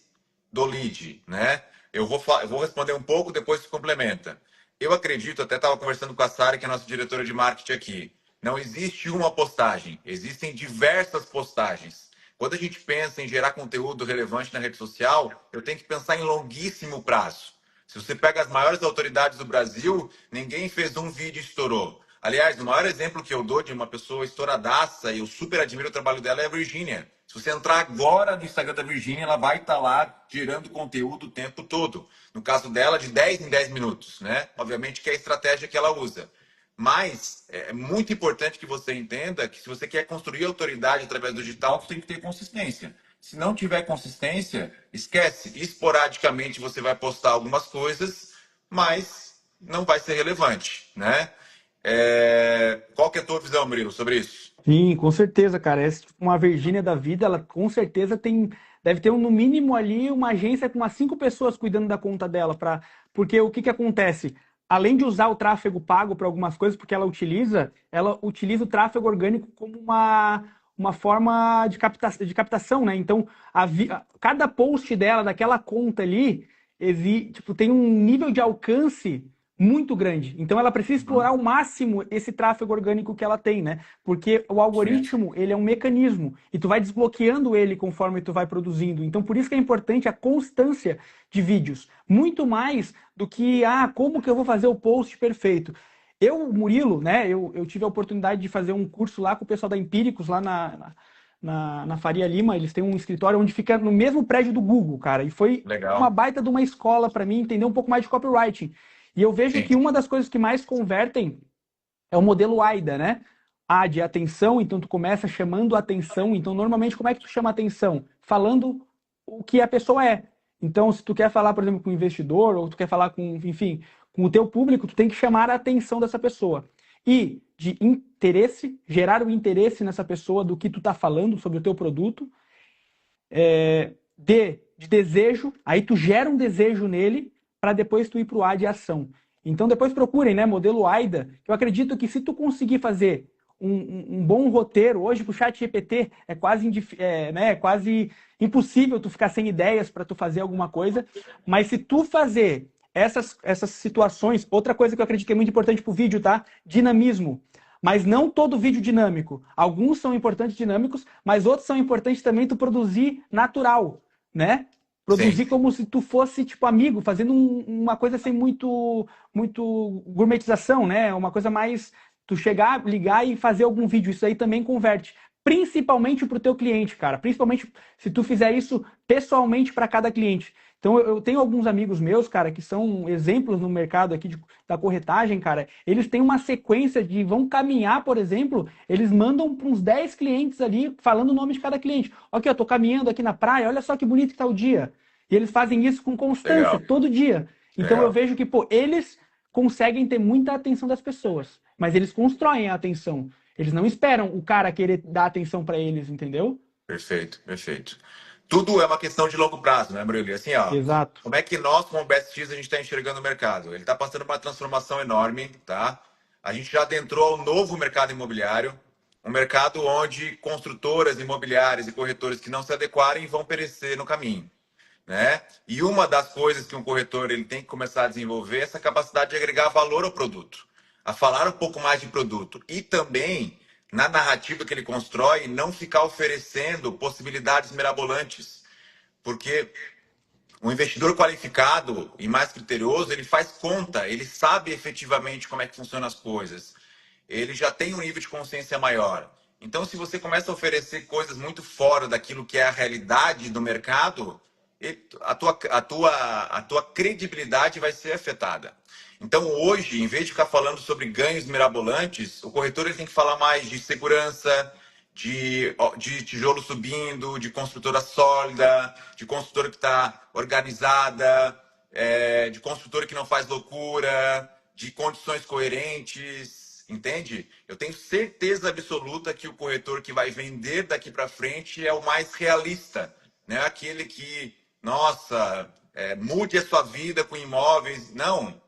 S1: do lead, né? Eu vou responder um pouco, depois tu complementa. Eu acredito, até estava conversando com a Sara, que é a nossa diretora de marketing aqui. Não existe uma postagem, existem diversas postagens. Quando a gente pensa em gerar conteúdo relevante na rede social, eu tenho que pensar em longuíssimo prazo. Se você pega as maiores autoridades do Brasil, ninguém fez um vídeo e estourou. Aliás, o maior exemplo que eu dou de uma pessoa estouradaça, e eu super admiro o trabalho dela, é a Virgínia. Se você entrar agora no Instagram da Virgínia, ela vai estar lá gerando conteúdo o tempo todo. No caso dela, de 10 em 10 minutos, né? Obviamente que é a estratégia que ela usa. Mas é muito importante que você entenda que se você quer construir autoridade através do digital, você tem que ter consistência. Se não tiver consistência, esquece. Esporadicamente você vai postar algumas coisas, mas não vai ser relevante, né? Qual que é a tua visão, Murilo, sobre isso?
S2: Sim, com certeza, cara. Essa, tipo, uma Virgínia da vida, ela com certeza tem, deve ter no mínimo ali uma agência com umas 5 pessoas cuidando da conta dela, porque o que que acontece? Além de usar o tráfego pago para algumas coisas, porque ela utiliza o tráfego orgânico como uma forma de captação, né? Então, cada post dela, daquela conta ali, tipo, tem um nível de alcance muito grande. Então, ela precisa explorar
S1: Uhum.
S2: ao máximo esse tráfego orgânico que ela tem, né? Porque o
S1: Sim.
S2: algoritmo, ele é um mecanismo e tu vai desbloqueando ele conforme tu vai produzindo. Então, por isso que é importante a constância de vídeos, muito mais do que, como que eu vou fazer o post perfeito. Eu, Murilo, né, eu tive a oportunidade de fazer um curso lá com o pessoal da Empíricos, lá na Faria Lima. Eles têm um escritório onde fica no mesmo prédio do Google, cara, e foi uma
S1: Legal.
S2: baita de uma escola para mim entender um pouco mais de copywriting. E eu vejo
S1: Sim.
S2: que uma das coisas que mais convertem é o modelo AIDA, né? A de atenção, então tu começa chamando a atenção. Então, normalmente, como é que tu chama a atenção? Falando o que a pessoa é. Então, se tu quer falar, por exemplo, com um investidor, ou tu quer falar com, enfim, com o teu público, tu tem que chamar a atenção dessa pessoa. E de interesse, gerar o interesse nessa pessoa do que tu tá falando sobre o teu produto, de desejo, aí tu gera um desejo nele para depois tu ir para o A de ação. Então depois procurem, né, modelo AIDA, que eu acredito que se tu conseguir fazer um bom roteiro, hoje pro chat GPT é quase impossível tu ficar sem ideias para tu fazer alguma coisa, mas se tu fazer essas situações, outra coisa que eu acredito que é muito importante pro vídeo, tá? Dinamismo. Mas não todo vídeo dinâmico. Alguns são importantes dinâmicos, mas outros são importantes também tu produzir natural, né?
S1: Sim.
S2: Produzir como se tu fosse, tipo, amigo, fazendo uma coisa sem muito gourmetização, né? Uma coisa mais tu chegar, ligar e fazer algum vídeo. Isso aí também converte. Principalmente para o teu cliente, cara. Principalmente se tu fizer isso pessoalmente para cada cliente. Então, eu tenho alguns amigos meus, cara, que são exemplos no mercado aqui da corretagem, cara. Eles têm uma sequência de vão caminhar, por exemplo, eles mandam para uns 10 clientes ali, falando o nome de cada cliente. Ok, eu tô caminhando aqui na praia, olha só que bonito que tá o dia. E eles fazem isso com constância,
S1: Legal.
S2: todo dia. Então, eu
S1: Legal.
S2: vejo que, pô, eles conseguem ter muita atenção das pessoas, mas eles constroem a atenção. Eles não esperam o cara querer dar atenção para eles, entendeu?
S1: Perfeito, perfeito. Tudo é uma questão de longo prazo, né, Murilo? E assim, ó,
S2: Exato.
S1: como é que nós, como BestX, a gente está enxergando o mercado? Ele está passando por uma transformação enorme, tá? A gente já adentrou ao novo mercado imobiliário, um mercado onde construtoras imobiliárias e corretores que não se adequarem vão perecer no caminho, né? E uma das coisas que um corretor ele tem que começar a desenvolver é essa capacidade de agregar valor ao produto, a falar um pouco mais de produto e também na narrativa que ele constrói não ficar oferecendo possibilidades mirabolantes, porque o investidor qualificado e mais criterioso, ele faz conta, ele sabe efetivamente como é que funcionam as coisas. Ele já tem um nível de consciência maior. Então, se você começa a oferecer coisas muito fora daquilo que é a realidade do mercado, a tua credibilidade vai ser afetada. Então, hoje, em vez de ficar falando sobre ganhos mirabolantes, o corretor ele tem que falar mais de segurança, de tijolo subindo, de construtora sólida, de construtora que está organizada, de construtora que não faz loucura, de condições coerentes, entende? Eu tenho certeza absoluta que o corretor que vai vender daqui para frente é o mais realista, né? Aquele que, nossa, mude a sua vida com imóveis. Não.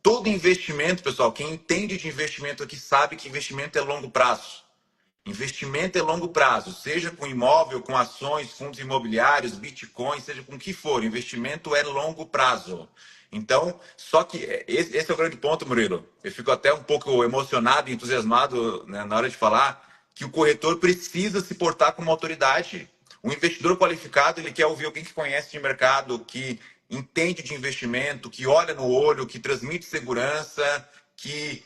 S1: Todo investimento, pessoal, quem entende de investimento aqui sabe que investimento é longo prazo. Investimento é longo prazo, seja com imóvel, com ações, fundos imobiliários, bitcoins, seja com o que for. Investimento é longo prazo. Então, só que esse é o grande ponto, Murilo. Eu fico até um pouco emocionado e entusiasmado, né, na hora de falar que o corretor precisa se portar como autoridade. O investidor qualificado, ele quer ouvir alguém que conhece de mercado, que entende de investimento, que olha no olho, que transmite segurança, que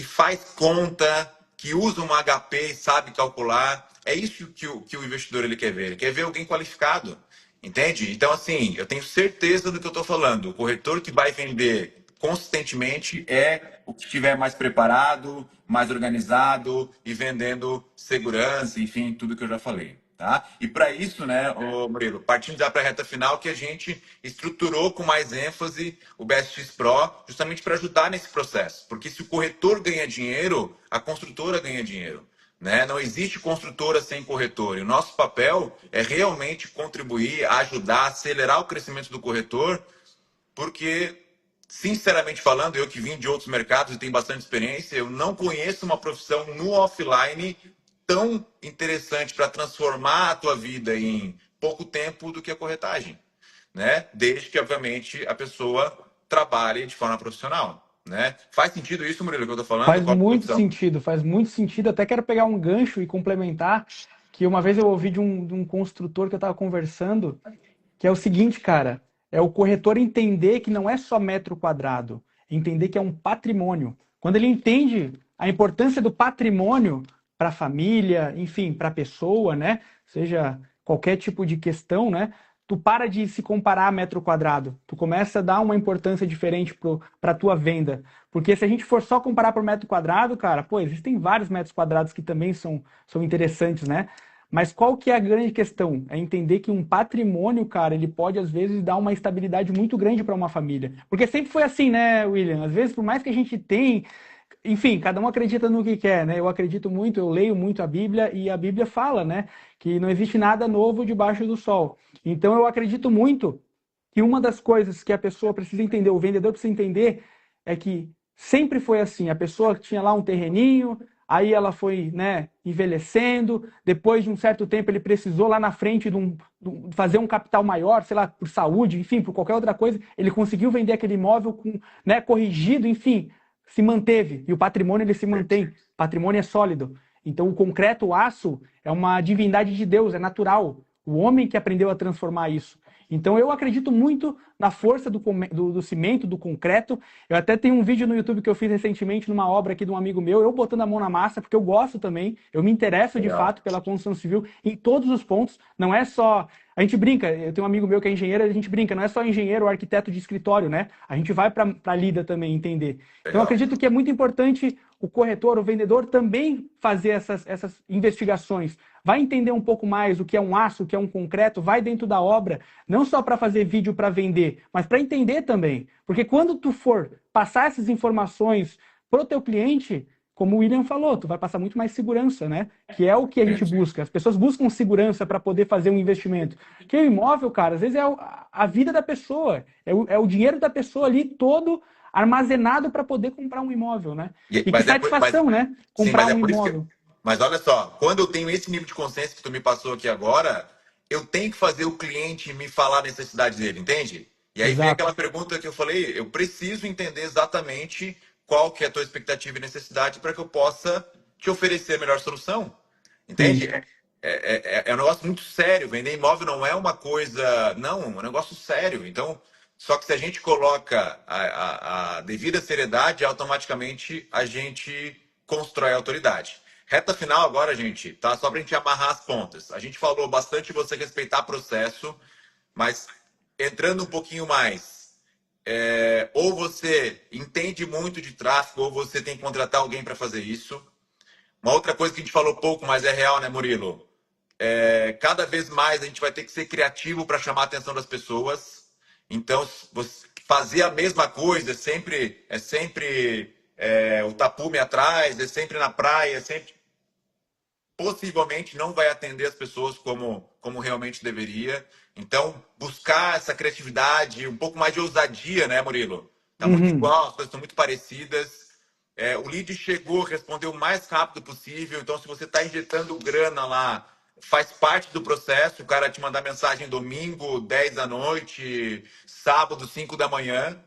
S1: faz conta, que usa uma HP e sabe calcular. É isso que o investidor ele quer ver. Ele quer ver alguém qualificado. Entende? Então, assim, eu tenho certeza do que eu estou falando. O corretor que vai vender consistentemente é o que estiver mais preparado, mais organizado e vendendo segurança, enfim, tudo que eu já falei. Tá? E para isso, né, ô Murilo, partindo já para a reta final, que a gente estruturou com mais ênfase o BSX Pro, justamente para ajudar nesse processo. Porque se o corretor ganha dinheiro, a construtora ganha dinheiro. Né? Não existe construtora sem corretor. E o nosso papel é realmente contribuir, ajudar, acelerar o crescimento do corretor, porque, sinceramente falando, eu que vim de outros mercados e tenho bastante experiência, eu não conheço uma profissão no offline tão interessante para transformar a tua vida em pouco tempo do que a corretagem, né? Desde que, obviamente, a pessoa trabalhe de forma profissional, né? Faz sentido isso, Murilo, que eu estou falando?
S2: Faz
S1: Qual a
S2: muito
S1: profissão?
S2: sentido, faz muito sentido. Até quero pegar um gancho e complementar, que uma vez eu ouvi de um construtor que eu estava conversando, que é o seguinte, cara, é o corretor entender que não é só metro quadrado, entender que é um patrimônio. Quando ele entende a importância do patrimônio para a família, enfim, para a pessoa, né? Seja qualquer tipo de questão, né? Tu para de se comparar a metro quadrado. Tu começa a dar uma importância diferente para a tua venda. Porque se a gente for só comparar por metro quadrado, cara, pô, existem vários metros quadrados que também são interessantes, né? Mas qual que é a grande questão? É entender que um patrimônio, cara, ele pode às vezes dar uma estabilidade muito grande para uma família. Porque sempre foi assim, né, William? Às vezes, por mais que a gente tenha, enfim, cada um acredita no que quer, né? Eu acredito muito, eu leio muito a Bíblia e a Bíblia fala, né, que não existe nada novo debaixo do sol. Então eu acredito muito que uma das coisas que a pessoa precisa entender, o vendedor precisa entender, é que sempre foi assim, a pessoa tinha lá um terreninho, aí ela foi, né, envelhecendo, depois de um certo tempo ele precisou lá na frente fazer um capital maior, sei lá, por saúde, enfim, por qualquer outra coisa, ele conseguiu vender aquele imóvel com, né, corrigido, enfim, se manteve, e o patrimônio ele se mantém, patrimônio é sólido. Então o concreto, o aço, é uma divindade de Deus, é natural. O homem que aprendeu a transformar isso. Então eu acredito muito na força do cimento, do concreto. Eu até tenho um vídeo no YouTube que eu fiz recentemente numa obra aqui de um amigo meu, eu botando a mão na massa, porque eu gosto também, eu me interesso de
S1: Legal.
S2: fato pela construção civil em todos os pontos. Não é só. A gente brinca, eu tenho um amigo meu que é engenheiro, a gente brinca, não é só engenheiro ou arquiteto de escritório, né? A gente vai para a lida também entender. Então eu
S1: Legal.
S2: acredito que é muito importante o corretor, o vendedor também fazer essas investigações. Vai entender um pouco mais o que é um aço, o que é um concreto, vai dentro da obra, não só para fazer vídeo para vender, mas para entender também. Porque quando tu for passar essas informações pro teu cliente, como o William falou, tu vai passar muito mais segurança, né? Que é o que a gente
S1: Entendi.
S2: busca. As pessoas buscam segurança para poder fazer um investimento. Porque o imóvel, cara, às vezes é a vida da pessoa, é o dinheiro da pessoa ali todo armazenado para poder comprar um imóvel, né? E que
S1: Mas
S2: satisfação, né?
S1: sim,
S2: Comprar
S1: mas é
S2: um
S1: por isso que.
S2: imóvel.
S1: Mas olha só, quando eu tenho esse nível de consciência que tu me passou aqui agora, eu tenho que fazer o cliente me falar a necessidade dele, entende? E aí vem
S2: Exato.
S1: aquela pergunta que eu falei, eu preciso entender exatamente qual que é a tua expectativa e necessidade para que eu possa te oferecer a melhor solução. Entende?
S2: Sim.
S1: É um negócio muito sério. Vender imóvel não é uma coisa. Não, é um negócio sério. Então, só que se a gente coloca a devida seriedade, automaticamente a gente constrói a autoridade. Reta final agora, gente, tá? Só para a gente amarrar as pontas. A gente falou bastante de você respeitar processo, mas entrando um pouquinho mais, ou você entende muito de tráfego, ou você tem que contratar alguém para fazer isso. Uma outra coisa que a gente falou pouco, mas é real, né, Murilo? Cada vez mais a gente vai ter que ser criativo para chamar a atenção das pessoas. Então, fazer a mesma coisa é sempre o tapume atrás, é sempre na praia, é sempre possivelmente não vai atender as pessoas como realmente deveria. Então, buscar essa criatividade, um pouco mais de ousadia, né, Murilo? Tá muito
S2: Uhum.
S1: igual, as coisas estão muito parecidas. O lead chegou, respondeu o mais rápido possível. Então, se você está injetando grana lá, faz parte do processo. O cara te mandar mensagem domingo, 10 da noite, sábado, 5 da manhã.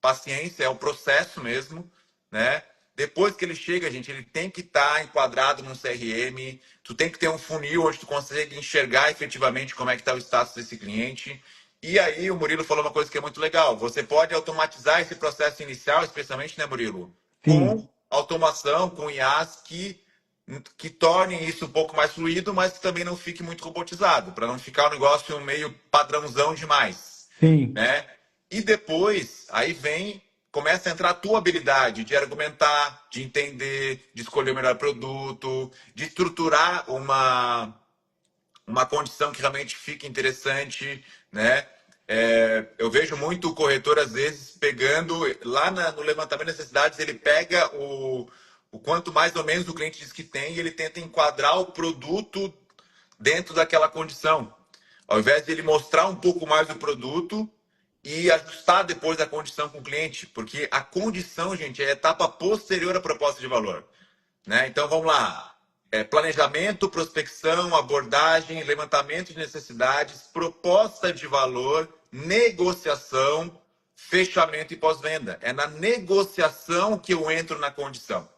S1: Paciência, é o processo mesmo, né? Depois que ele chega, gente, ele tem que estar enquadrado num CRM. Tu tem que ter um funil onde tu consegue enxergar efetivamente como é que está o status desse cliente. E aí o Murilo falou uma coisa que é muito legal. Você pode automatizar esse processo inicial, especialmente, né, Murilo?
S2: Sim,
S1: Com automação, com IAs que tornem isso um pouco mais fluido, mas que também não fique muito robotizado, para não ficar um negócio meio padrãozão demais,
S2: sim,
S1: né? E depois, aí começa a entrar a tua habilidade de argumentar, de entender, de escolher o melhor produto, de estruturar uma condição que realmente fica interessante, né? Eu vejo muito o corretor, às vezes, pegando lá no levantamento de necessidades, ele pega o quanto mais ou menos o cliente diz que tem e ele tenta enquadrar o produto dentro daquela condição. Ao invés de ele mostrar um pouco mais do produto e ajustar depois a condição com o cliente, porque a condição, gente, é a etapa posterior à proposta de valor, né? Então vamos lá. Planejamento, prospecção, abordagem, levantamento de necessidades, proposta de valor, negociação, fechamento e pós-venda. É na negociação que eu entro na condição.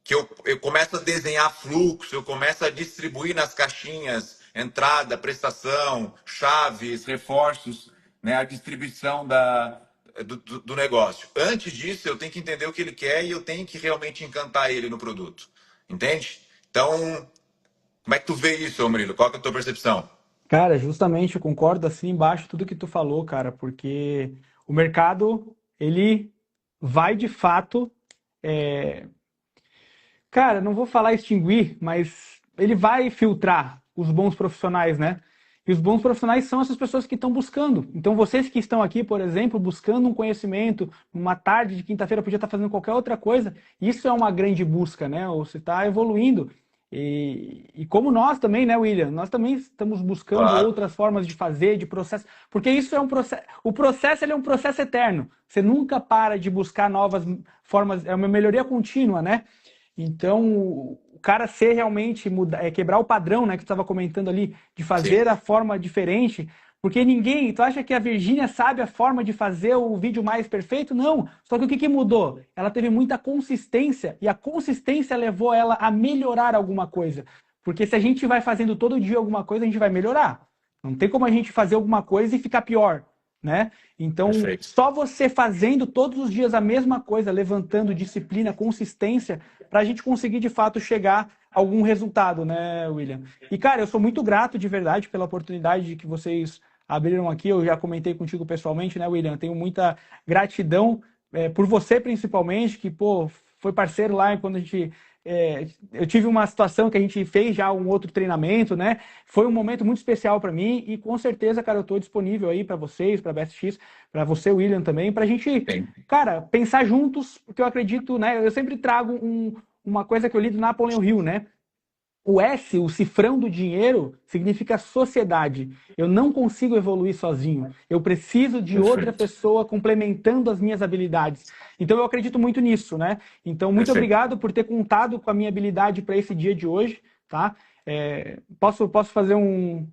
S1: Que eu começo a desenhar fluxo, eu começo a distribuir nas caixinhas entrada, prestação, chaves, reforços, né, a distribuição do negócio. Antes disso, eu tenho que entender o que ele quer e eu tenho que realmente encantar ele no produto. Entende? Então, como é que tu vê isso, Murilo? Qual que é a tua percepção?
S2: Cara, justamente eu concordo assim embaixo tudo que tu falou, cara, porque o mercado, ele vai de fato, é, cara, não vou falar extinguir, mas ele vai filtrar os bons profissionais, né? E os bons profissionais são essas pessoas que estão buscando. Então, vocês que estão aqui, por exemplo, buscando um conhecimento, uma tarde de quinta-feira, podia estar fazendo qualquer outra coisa, isso é uma grande busca, né? Ou você está evoluindo. E como nós também, né, William? Nós também estamos buscando
S1: Claro.
S2: outras formas de fazer, de processo, porque isso é um processo. O processo ele é um processo eterno. Você nunca para de buscar novas formas, é uma melhoria contínua, né? Então, o cara ser realmente quebrar o padrão, né, que tu estava comentando ali, de
S1: Sim.
S2: fazer a forma diferente, porque ninguém, tu acha que a Virgínia sabe a forma de fazer o vídeo mais perfeito? Não. Só que o que que mudou? Ela teve muita consistência e a consistência levou ela a melhorar alguma coisa. Porque se a gente vai fazendo todo dia alguma coisa, a gente vai melhorar. Não tem como a gente fazer alguma coisa e ficar pior, né? Então,
S1: Perfeito.
S2: só você fazendo todos os dias a mesma coisa, levantando disciplina, consistência, para a gente conseguir de fato chegar a algum resultado, né, William? E, cara, eu sou muito grato de verdade pela oportunidade que vocês abriram aqui. Eu já comentei contigo pessoalmente, né, William? Tenho muita gratidão por você, principalmente, que, pô, foi parceiro lá quando a gente eu tive uma situação que a gente fez já um outro treinamento, né? Foi um momento muito especial para mim e com certeza, cara, eu estou disponível aí para vocês, para a BSX, para você, William, também, para a gente,
S1: Sim.
S2: cara, pensar juntos, porque eu acredito, né? Eu sempre trago uma coisa que eu li do Napoleon Hill, né? O S, o cifrão do dinheiro, significa sociedade. Eu não consigo evoluir sozinho. Eu preciso de outra
S1: Perfeito.
S2: pessoa complementando as minhas habilidades. Então eu acredito muito nisso, né? Então, muito
S1: Perfeito.
S2: obrigado por ter contado com a minha habilidade para esse dia de hoje, tá? Posso fazer um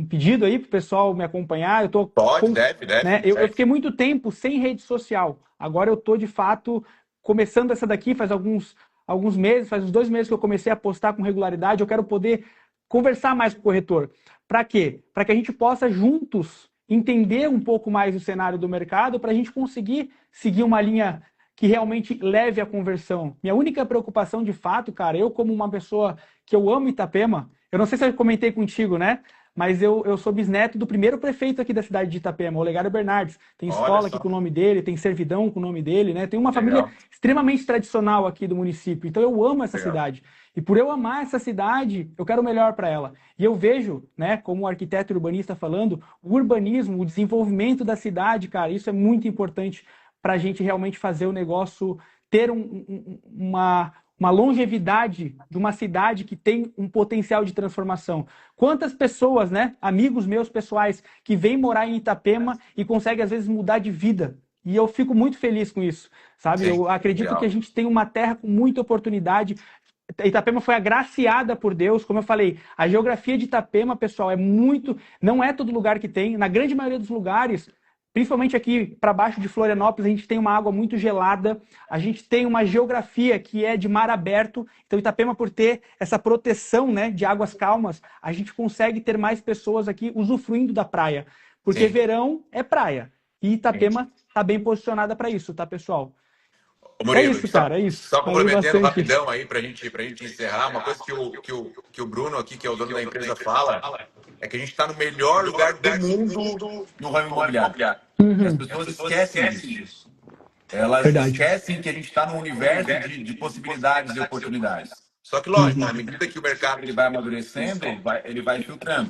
S2: pedido aí para o pessoal me acompanhar? Eu tô
S1: Pode,
S2: com,
S1: deve,
S2: né?
S1: deve.
S2: Eu fiquei muito tempo sem rede social. Agora eu tô de fato começando essa daqui faz alguns meses, faz uns 2 meses que eu comecei a postar com regularidade, eu quero poder conversar mais com o corretor. Para quê? Para que a gente possa juntos entender um pouco mais o cenário do mercado, para a gente conseguir seguir uma linha que realmente leve à conversão. Minha única preocupação de fato, cara, eu como uma pessoa que eu amo Itapema, eu não sei se eu comentei contigo, né? Mas eu sou bisneto do primeiro prefeito aqui da cidade de Itapema, Olegário Bernardes. Tem
S1: Olha
S2: escola aqui
S1: só.
S2: com o nome dele, tem servidão com o nome dele, né? Tem uma família
S1: Legal.
S2: extremamente tradicional aqui do município. Então eu amo essa
S1: Legal.
S2: cidade. E por eu amar essa cidade, eu quero o melhor para ela. E eu vejo, né, como arquiteto urbanista falando, o urbanismo, o desenvolvimento da cidade, cara, isso é muito importante para a gente realmente fazer o negócio ter uma longevidade de uma cidade que tem um potencial de transformação. Quantas pessoas, né, amigos meus pessoais, que vêm morar em Itapema e conseguem às vezes mudar de vida. E eu fico muito feliz com isso, sabe?
S1: Sim.
S2: Eu acredito que a
S1: Legal.
S2: gente tem uma terra com muita oportunidade. Itapema foi agraciada por Deus, como eu falei, a geografia de Itapema, pessoal, não é todo lugar que tem, na grande maioria dos lugares, principalmente aqui para baixo de Florianópolis, a gente tem uma água muito gelada, a gente tem uma geografia que é de mar aberto, então Itapema, por ter essa proteção, né, de águas calmas, a gente consegue ter mais pessoas aqui usufruindo da praia, porque
S1: Sim.
S2: verão é praia, e
S1: Sim.
S2: Itapema está bem posicionada para isso, tá, pessoal?
S1: Ô,
S2: É
S1: Murilo,
S2: isso, cara, é isso.
S1: só
S2: Falei
S1: complementando
S2: bastante.
S1: rapidão aí para gente encerrar, uma coisa que o Bruno aqui, que é o dono da empresa, fala é que a gente está no melhor lugar do mundo no ramo imobiliário. E as
S2: Uhum.
S1: pessoas esquecem disso. Elas
S2: Verdade.
S1: esquecem que a gente está num universo de possibilidades e oportunidades. Só que, lógico, à
S2: Uhum.
S1: medida que o mercado ele vai amadurecendo, ele vai filtrando.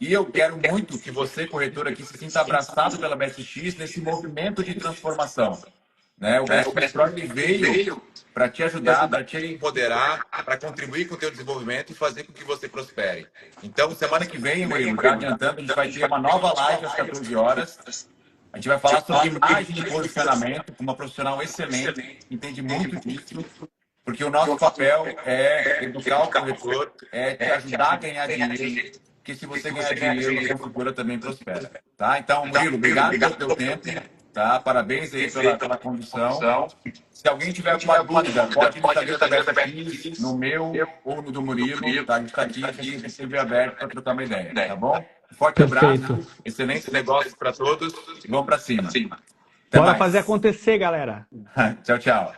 S1: E eu quero muito que você, corretor aqui, se sinta abraçado pela BSX nesse movimento de transformação. Né? O BSX Pro ele veio para te ajudar, para te empoderar, para contribuir com o teu desenvolvimento e fazer com que você prospere. Então, semana que vem, Murilo, já adiantando, a gente vai ter uma nova live às 14 horas. A gente vai falar sobre imagem e posicionamento com uma profissional excelente, que entende muito disso, porque o nosso papel é educar o corretor, é te ajudar a ganhar dinheiro, porque se você ganhar dinheiro, a construtora também prospera. Tá? Então, Murilo, obrigado pelo teu tempo, tá? Parabéns aí pela condução. Se alguém tiver alguma dúvida, pode ir no Instagram da BSX, no meu ou no do Murilo, tá? A gente está aqui, a gente sempre esteve aberto para trocar uma ideia, tá bom? Um forte
S2: Perfeito.
S1: abraço, excelentes negócios para todos e vamos para cima. Até
S2: Bora fazer
S1: mais.
S2: acontecer, galera.
S1: Tchau, tchau.